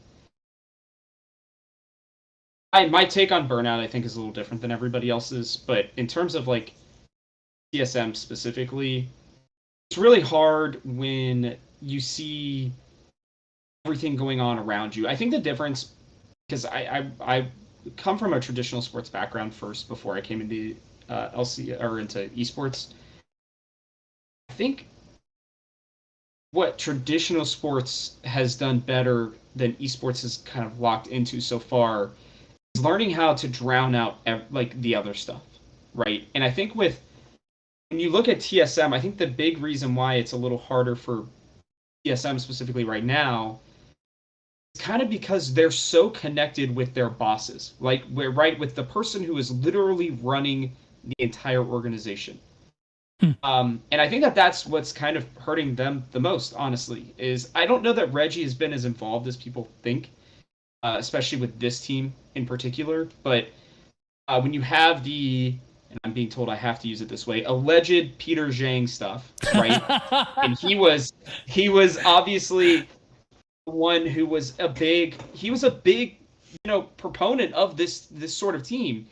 take on burnout, I think, is a little different than everybody else's. But in terms of like TSM specifically, it's really hard when you see everything going on around you. I think the difference, because I come from a traditional sports background first before I came into LC or into esports. I think what traditional sports has done better than esports has kind of locked into so far is learning how to drown out like the other stuff, right? And I think when you look at TSM, I think the big reason why it's a little harder for TSM specifically right now is kind of because they're so connected with their bosses. Like, we're right with the person who is literally running the entire organization. And I think that's what's kind of hurting them the most, honestly, is I don't know that Reggie has been as involved as people think, especially with this team in particular. But when you have and I'm being told I have to use it this way, alleged Peter Zhang stuff, right? And he was obviously one who was a big, you know, proponent of this sort of team.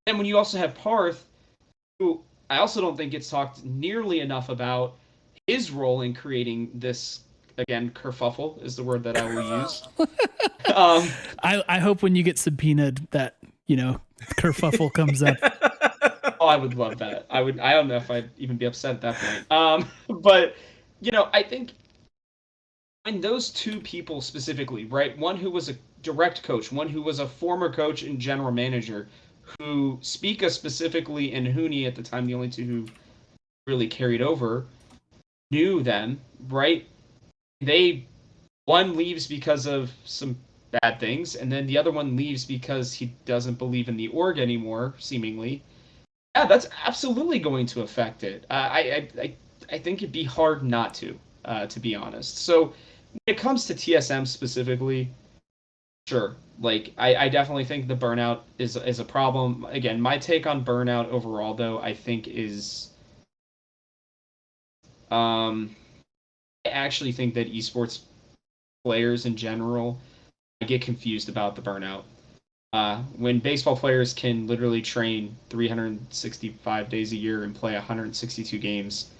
And when you also have Parth, who I also don't think gets talked nearly enough about his role in creating this, again, kerfuffle is the word that I will use. I hope when you get subpoenaed that, you know, kerfuffle comes up. Oh, I would love that. I don't know if I'd even be upset at that point. But, you know, I think when those two people specifically, right, one who was a direct coach, one who was a former coach and general manager, who Spica specifically and Hooney at the time, the only two who really carried over, knew them, right? One leaves because of some bad things, and then the other one leaves because he doesn't believe in the org anymore, seemingly. Yeah, that's absolutely going to affect it. I think it'd be hard not to be honest. So when it comes to TSM specifically, sure. Like, I definitely think the burnout is a problem. Again, my take on burnout overall, though, I think is, I actually think that esports players in general get confused about the burnout. When baseball players can literally train 365 days a year and play 162 games,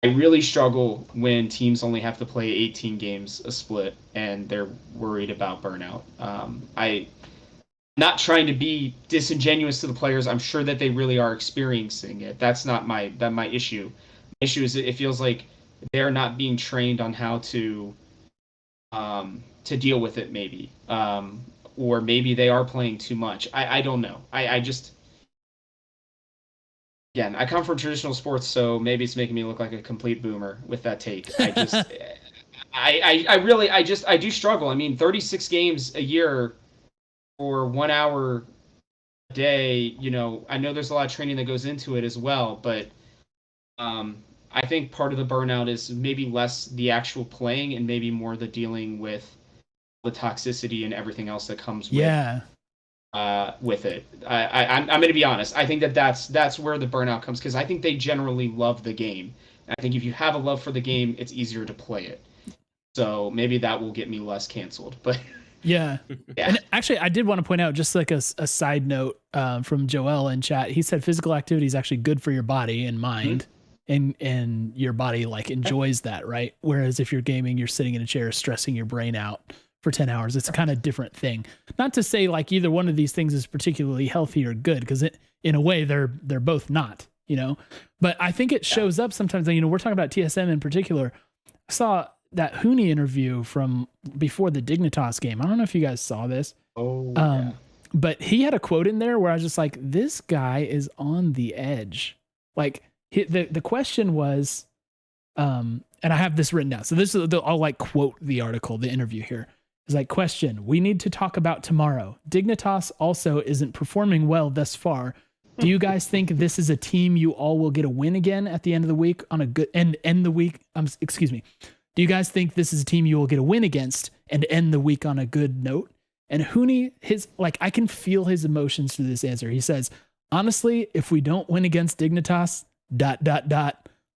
I really struggle when teams only have to play 18 games a split and they're worried about burnout. I'm not trying to be disingenuous to the players. I'm sure that they really are experiencing it. That's not my issue. My issue is it feels like they're not being trained on how to deal with it, maybe. Or maybe they are playing too much. I don't know. I just... Again, I come from traditional sports, so maybe it's making me look like a complete boomer with that take. I just, I do struggle. I mean, 36 games a year for 1 hour a day, you know, I know there's a lot of training that goes into it as well, but I think part of the burnout is maybe less the actual playing and maybe more the dealing with the toxicity and everything else that comes with it. I'm going to be honest. I think that's where the burnout comes, because I think they generally love the game. And I think if you have a love for the game, it's easier to play it. So maybe that will get me less canceled. But yeah. And actually, I did want to point out, just like a side note from Joel in chat. He said physical activity is actually good for your body and mind, and your body like enjoys that, right? Whereas if you're gaming, you're sitting in a chair stressing your brain out for 10 hours. It's a kind of different thing. Not to say like either one of these things is particularly healthy or good, because in a way they're both not, you know. But I think it shows up sometimes. You know, we're talking about TSM in particular. I saw that Hooney interview from before the Dignitas game. I don't know if you guys saw this. But he had a quote in there where I was just like, this guy is on the edge. Like, the question was, and I have this written down. So this is I'll like quote the article, the interview here. It's like, question, we need to talk about tomorrow. Dignitas also isn't performing well thus far. Do you guys think this is a team you all will get a win again at the end of the week on a good end the week? Excuse me. Do you guys think this is a team you will get a win against and end the week on a good note? And Hooney, I can feel his emotions through this answer. He says, honestly, if we don't win against Dignitas, ...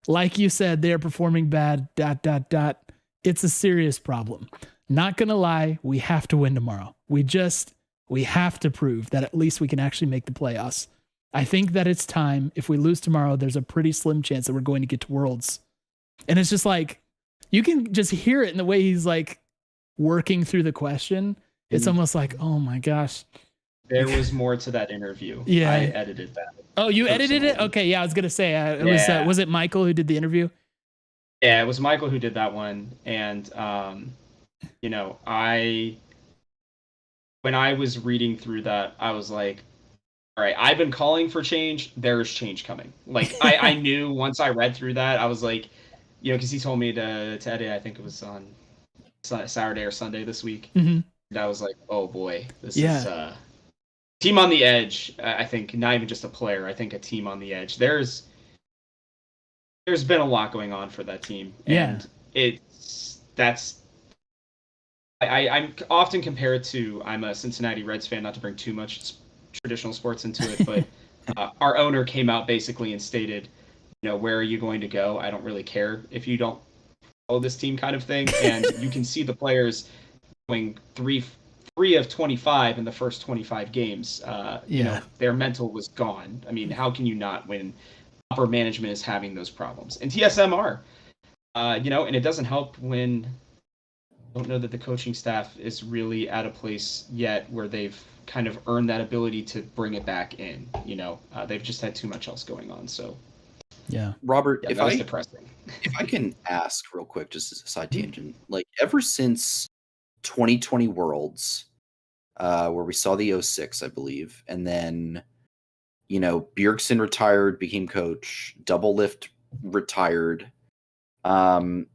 Like you said, they are performing bad, ... It's a serious problem. Not gonna lie, we have to win tomorrow. We have to prove that at least we can actually make the playoffs. I think that it's time. If we lose tomorrow, there's a pretty slim chance that we're going to get to Worlds. And it's just like, you can just hear it in the way he's like working through the question. It's almost like, oh my gosh. There was more to that interview. Yeah. I edited that. Oh, you edited it? Okay, yeah, I was going to say, was it Michael who did the interview? Yeah, it was Michael who did that one. And, when I was reading through that, I was like, all right, I've been calling for change. There's change coming. Like, I knew once I read through that, I was like, because he told me to edit, I think it was on Saturday or Sunday this week. Mm-hmm. And I was like, oh boy, this is team on the edge. I think not even just a player. I think a team on the edge. There's been a lot going on for that team. And I'm often compared to, I'm a Cincinnati Reds fan, not to bring too much traditional sports into it, but our owner came out basically and stated, where are you going to go? I don't really care if you don't follow this team, kind of thing. And you can see the players going 3 of 25 in the first 25 games. Their mental was gone. I mean, how can you not when upper management is having those problems? And TSM are, and it doesn't help when I don't know that the coaching staff is really at a place yet where they've kind of earned that ability to bring it back in. They've just had too much else going on. So, yeah, Robert, that was depressing. If I can ask real quick, just as a side tangent, like ever since 2020 Worlds, where we saw the 06, I believe, and then, Bjergsen retired, became coach, Double Lift retired. And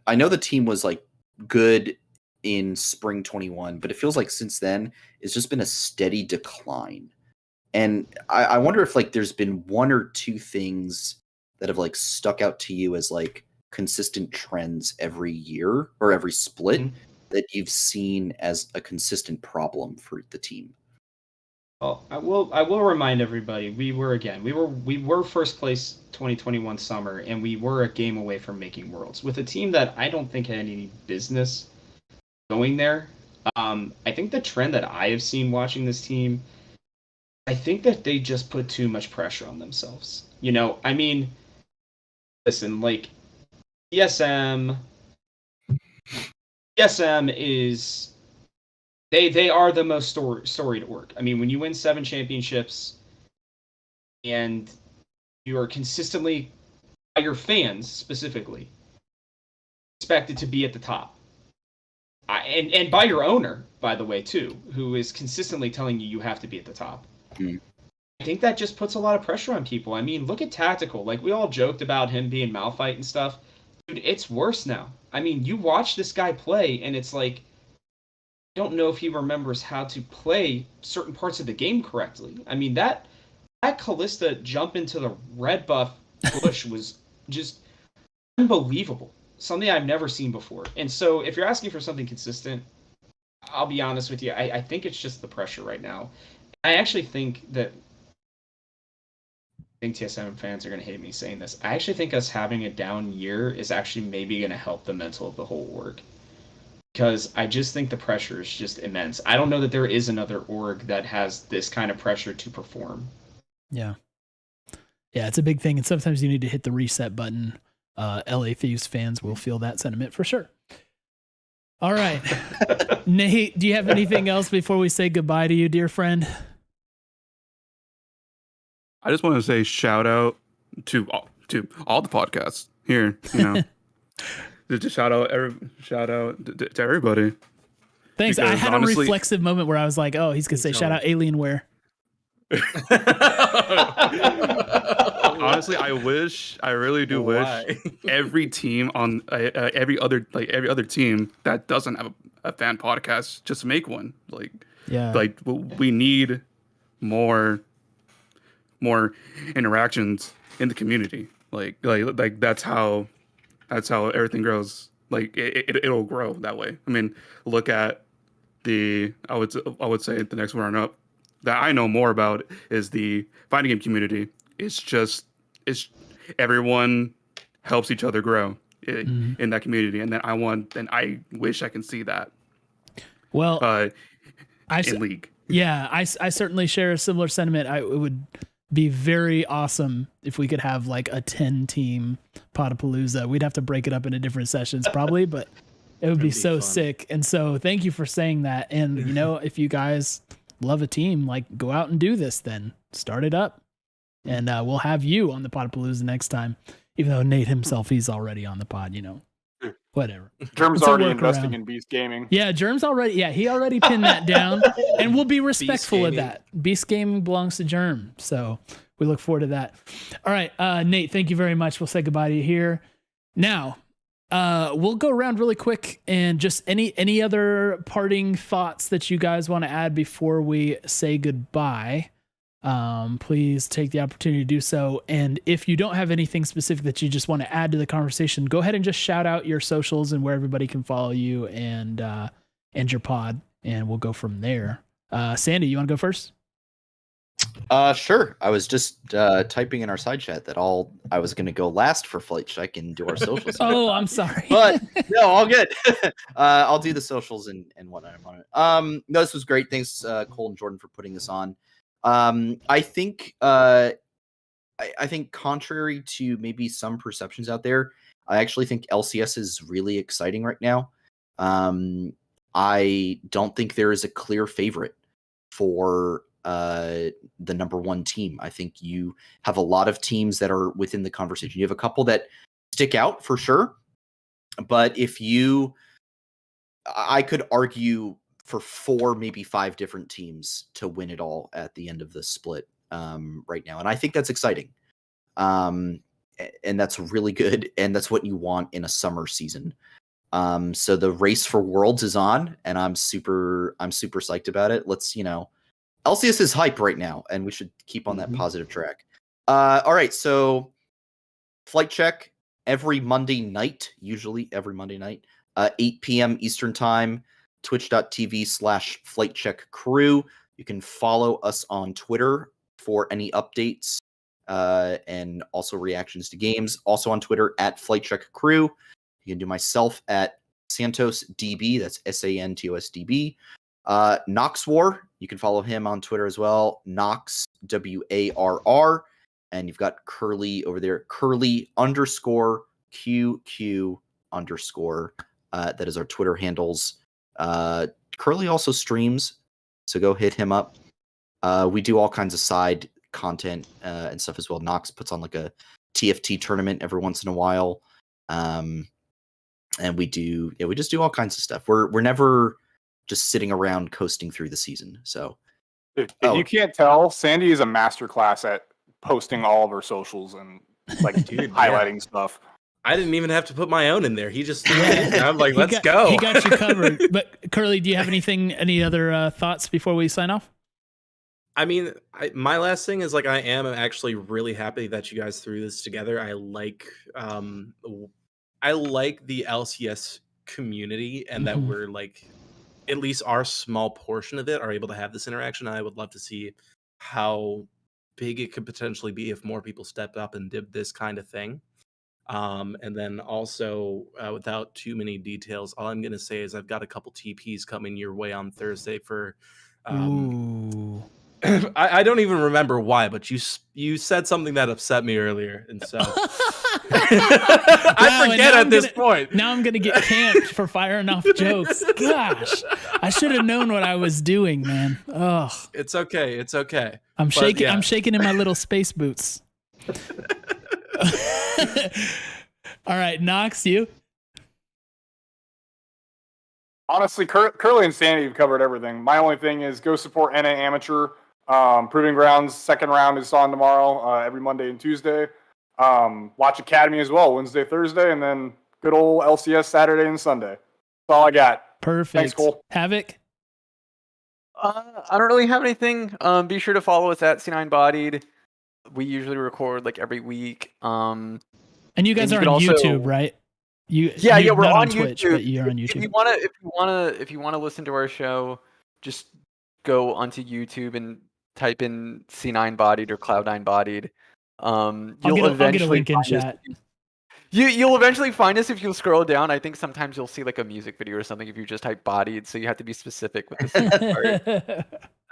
I know the team was like good in spring 21, but it feels like since then it's just been a steady decline. And I wonder if like there's been one or two things that have like stuck out to you as like consistent trends every year or every split that you've seen as a consistent problem for the team. Well, I will remind everybody, we were first place 2021 summer, and we were a game away from making Worlds with a team that I don't think had any business going there. I think the trend that I have seen watching this team, I think that they just put too much pressure on themselves. I mean, listen, like ESM is they are the most storied org. I mean, when you win 7 championships and you are consistently, by your fans specifically, expected to be at the top. And by your owner, by the way, too, who is consistently telling you have to be at the top. I think that just puts a lot of pressure on people. I mean, look at Tactical. Like, we all joked about him being Malphite and stuff. Dude, it's worse now. I mean, you watch this guy play, and it's like, I don't know if he remembers how to play certain parts of the game correctly. I mean, that Kalista jump into the red buff push was just unbelievable. Something I've never seen before. And so if you're asking for something consistent, I'll be honest with you, I think it's just the pressure right now. I actually think that, I think TSM fans are going to hate me saying this, I actually think us having a down year is actually maybe going to help the mental of the whole org. Because I just think the pressure is just immense. I don't know that there is another org that has this kind of pressure to perform. Yeah. Yeah, it's a big thing. And sometimes you need to hit the reset button. LA Thieves fans will feel that sentiment for sure. All right. Nate, do you have anything else before we say goodbye to you, dear friend? I just want to say shout out to all the podcasts here. Just shout out to everybody. Thanks. Because I had honestly, a reflexive moment where I was like, oh, he's gonna say shout out Alienware. honestly, I really do wish Why? every team on every other team that doesn't have a fan podcast just make one. Yeah. We need more interactions in the community. Like that's how everything grows. Like it'll grow that way. I mean, look at I would say the next one up that I know more about is the fighting game community. It's everyone helps each other grow in that community, and I wish I can see that. Well, in League. Yeah, I certainly share a similar sentiment. It would be very awesome if we could have like a 10-team Podapalooza. We'd have to break it up into different sessions probably, but it would be so fun. Sick. And so thank you for saying that. And you know, if you guys love a team, like go out and do this, then start it up. And we'll have you on the Podapalooza next time, even though Nate himself, he's already on the pod, you know. Whatever. Germ's already investing in Beast Gaming. Yeah, Germ's already. Yeah, he already pinned that down, and we'll be respectful of that. Beast Gaming belongs to Germ, so we look forward to that. All right, Nate, thank you very much. We'll say goodbye to you here. Now, we'll go around really quick and just any other parting thoughts that you guys want to add before we say goodbye. Please take the opportunity to do so. And if you don't have anything specific that you just want to add to the conversation, go ahead and just shout out your socials and where everybody can follow you and your pod, and we'll go from there. Sandy, you want to go first? Sure. I was just typing in our side chat that I was going to go last for Flight Check and do our socials. Oh, I'm sorry. But no, all good. I'll do the socials and whatnot. No, this was great. Thanks, Cole and Jordan, for putting this on. I think contrary to maybe some perceptions out there, I actually think LCS is really exciting right now. I don't think there is a clear favorite for the number one team. I think you have a lot of teams that are within the conversation. You have a couple that stick out for sure, but I could argue for 4, maybe 5 different teams to win it all at the end of the split right now. And I think that's exciting. And that's really good. And that's what you want in a summer season. So the race for Worlds is on, and I'm super psyched about it. Let's, LCS is hype right now, and we should keep on that positive track. All right. So Flight Check every Monday night, usually every Monday night, 8 p.m. Eastern time. Twitch.tv/FlightCheckCrew. You can follow us on Twitter for any updates and also reactions to games. Also on Twitter @FlightCheckCrew. You can do myself at SantoesDB. That's SanTosDB. Noxwar. You can follow him on Twitter as well. Nox WARR. And you've got Curly over there. Curly_QQ_. That is our Twitter handles. Curly also streams, so go hit him up. We do all kinds of side content and stuff as well. Nox puts on like a TFT tournament every once in a while, and we just do all kinds of stuff. We're never just sitting around coasting through the season. So if you can't tell, Sandy is a masterclass at posting all of her socials and like highlighting stuff. I didn't even have to put my own in there. He just I'm like, let's go. He got you covered. But Curly, do you have any other thoughts before we sign off? I mean, my last thing is like, I am actually really happy that you guys threw this together. I like the LCS community, and that we're like, at least our small portion of it are able to have this interaction. I would love to see how big it could potentially be if more people stepped up and did this kind of thing. And then also, without too many details, all I'm going to say is I've got a couple TPs coming your way on Thursday for, I don't even remember why, but you said something that upset me earlier. And so I forget at this point. Now I'm going to get camped for firing off jokes. Gosh, I should have known what I was doing, man. Oh, it's okay. It's okay. I'm shaking. Yeah. I'm shaking in my little space boots. All right, Nox, you. Honestly, Curly and Sandy have covered everything. My only thing is go support NA Amateur. Proving Grounds second round is on tomorrow, every Monday and Tuesday. Watch Academy as well, Wednesday, Thursday, and then good old LCS Saturday and Sunday. That's all I got. Perfect. Thanks, Cole. Havoc. I don't really have anything. Be sure to follow us at C9 Bodied. We usually record like every week. And you guys and are you on can also- YouTube, right? We're not on Twitch, YouTube. but you're on YouTube. If you wanna listen to our show, just go onto YouTube and type in C9 Bodied or Cloud9 Bodied. You'll I'll get a eventually link in find us. chat. You'll eventually find us if you'll scroll down. I think sometimes you'll see like a music video or something if you just type Bodied, so you have to be specific with the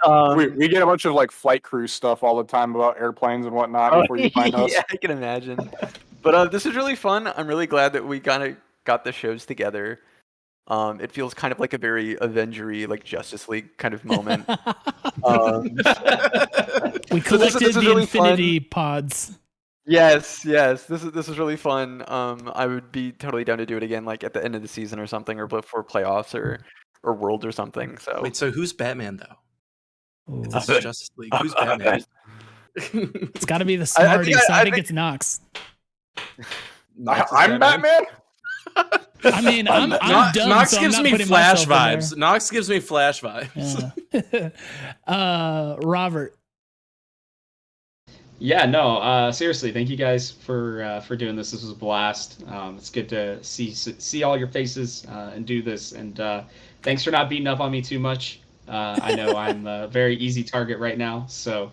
part. We get a bunch of like flight crew stuff all the time about airplanes and whatnot before you find us. Yeah, I can imagine. But this is really fun. I'm really glad that we kind of got the shows together. It feels kind of like a very Avengery, like Justice League kind of moment. We collected the really Infinity fun. Pods. Yes. This is really fun. I would be totally down to do it again, like at the end of the season or something, or before playoffs or World or something. So Wait, so who's Batman though? Ooh. This is Justice League. Who's Batman? It's got to be the Smarties. I think it's Nox. I'm Batman. I mean, I'm dumb. Nox so gives I'm not me putting Flash myself in vibes. Nox gives me Flash vibes. there. Robert. Yeah, no, seriously, thank you guys for doing this. This was a blast. It's good to see all your faces and do this. And thanks for not beating up on me too much. I know I'm a very easy target right now, so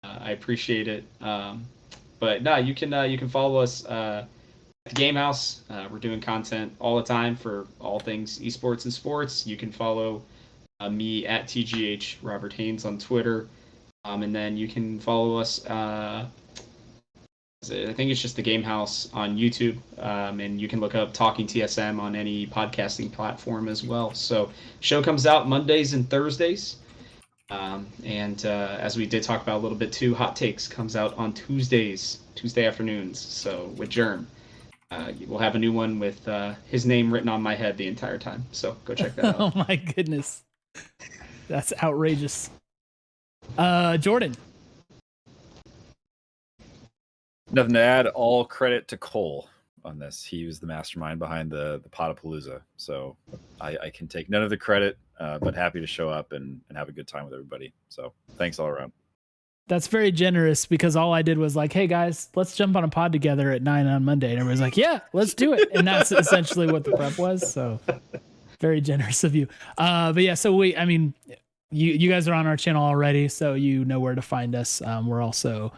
I appreciate it. But no, you can follow us at the Game House. We're doing content all the time for all things esports and sports. You can follow me at TGH Robert Haynes on Twitter. And then you can follow us, I think it's just the Game House on YouTube. And you can look up Talking TSM on any podcasting platform as well. So show comes out Mondays and Thursdays. And as we did talk about a little bit too, Hot Takes comes out on Tuesday afternoons. So with Germ. We'll have a new one with his name written on my head the entire time. So go check that out. Oh my goodness. That's outrageous. Jordan. Nothing to add. All credit to Cole on this. He was the mastermind behind the PODAPALOOZA. So I can take none of the credit, but happy to show up and have a good time with everybody. So thanks all around. That's very generous because all I did was like, hey guys, let's jump on a pod together at 9 on Monday. And everybody's like, yeah, let's do it. And that's essentially what the prep was. So very generous of you. But yeah, so you guys are on our channel already, so you know where to find us. We're also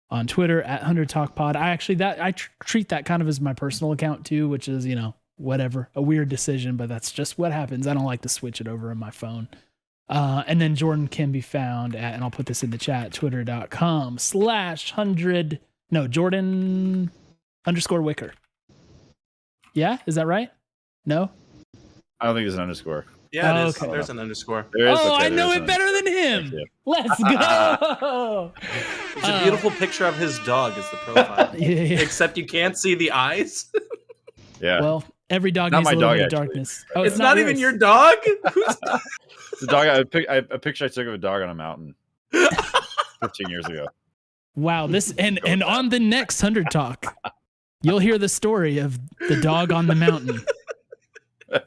on Twitter at 100 Talk Pod. I treat that kind of as my personal account too, which is, whatever, a weird decision, but that's just what happens. I don't like to switch it over on my phone. And then Jordan can be found at, and I'll put this in the chat, Jordan_Wicker. Yeah, is that right? No? I don't think there's an underscore. Yeah, it is. Okay. There's an underscore. I know it better than him. Let's go. It's a beautiful picture of his dog as the profile. Yeah. Except you can't see the eyes. Yeah. Well, every dog Not needs my a little dog, bit of actually. darkness. Oh, it's not even your dog? Who's It's a dog. A picture I took of a dog on a mountain 15 years ago. Wow. This and on the next 100 Talk, you'll hear the story of the dog on the mountain.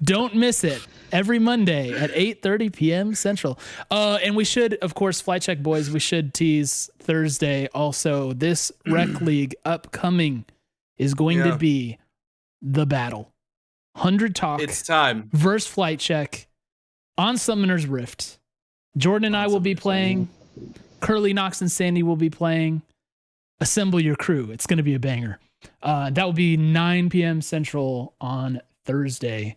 Don't miss it. Every Monday at 8:30 p.m. Central. And we should, of course, Flight Check Boys, we should tease Thursday also. This Rec League upcoming is going to be the battle. 100 Talk. It's time. Versus Flight Check on Summoner's Rift. Jordan and I will be playing. Curly, Nox, and Sandy will be playing. Assemble your crew. It's going to be a banger. That will be 9 p.m. Central on Thursday.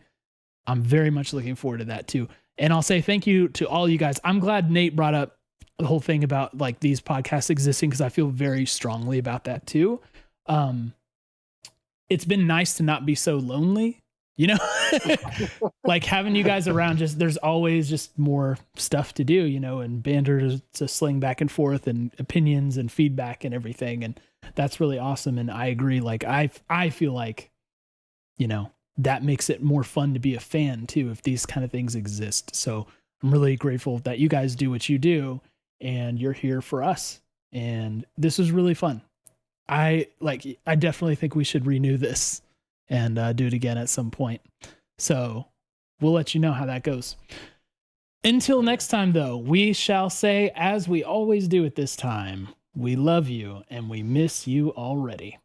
I'm very much looking forward to that too. And I'll say thank you to all you guys. I'm glad Nate brought up the whole thing about like these podcasts existing because I feel very strongly about that too. It's been nice to not be so lonely, like having you guys around. Just there's always just more stuff to do, and banter to sling back and forth and opinions and feedback and everything. And that's really awesome. And I agree. Like I feel like, that makes it more fun to be a fan too, if these kind of things exist. So I'm really grateful that you guys do what you do. and you're here for us. And this was really fun. I definitely think we should renew this and do it again at some point. So we'll let you know how that goes. Until next time, though, we shall say, as we always do at this time, we love you and we miss you already.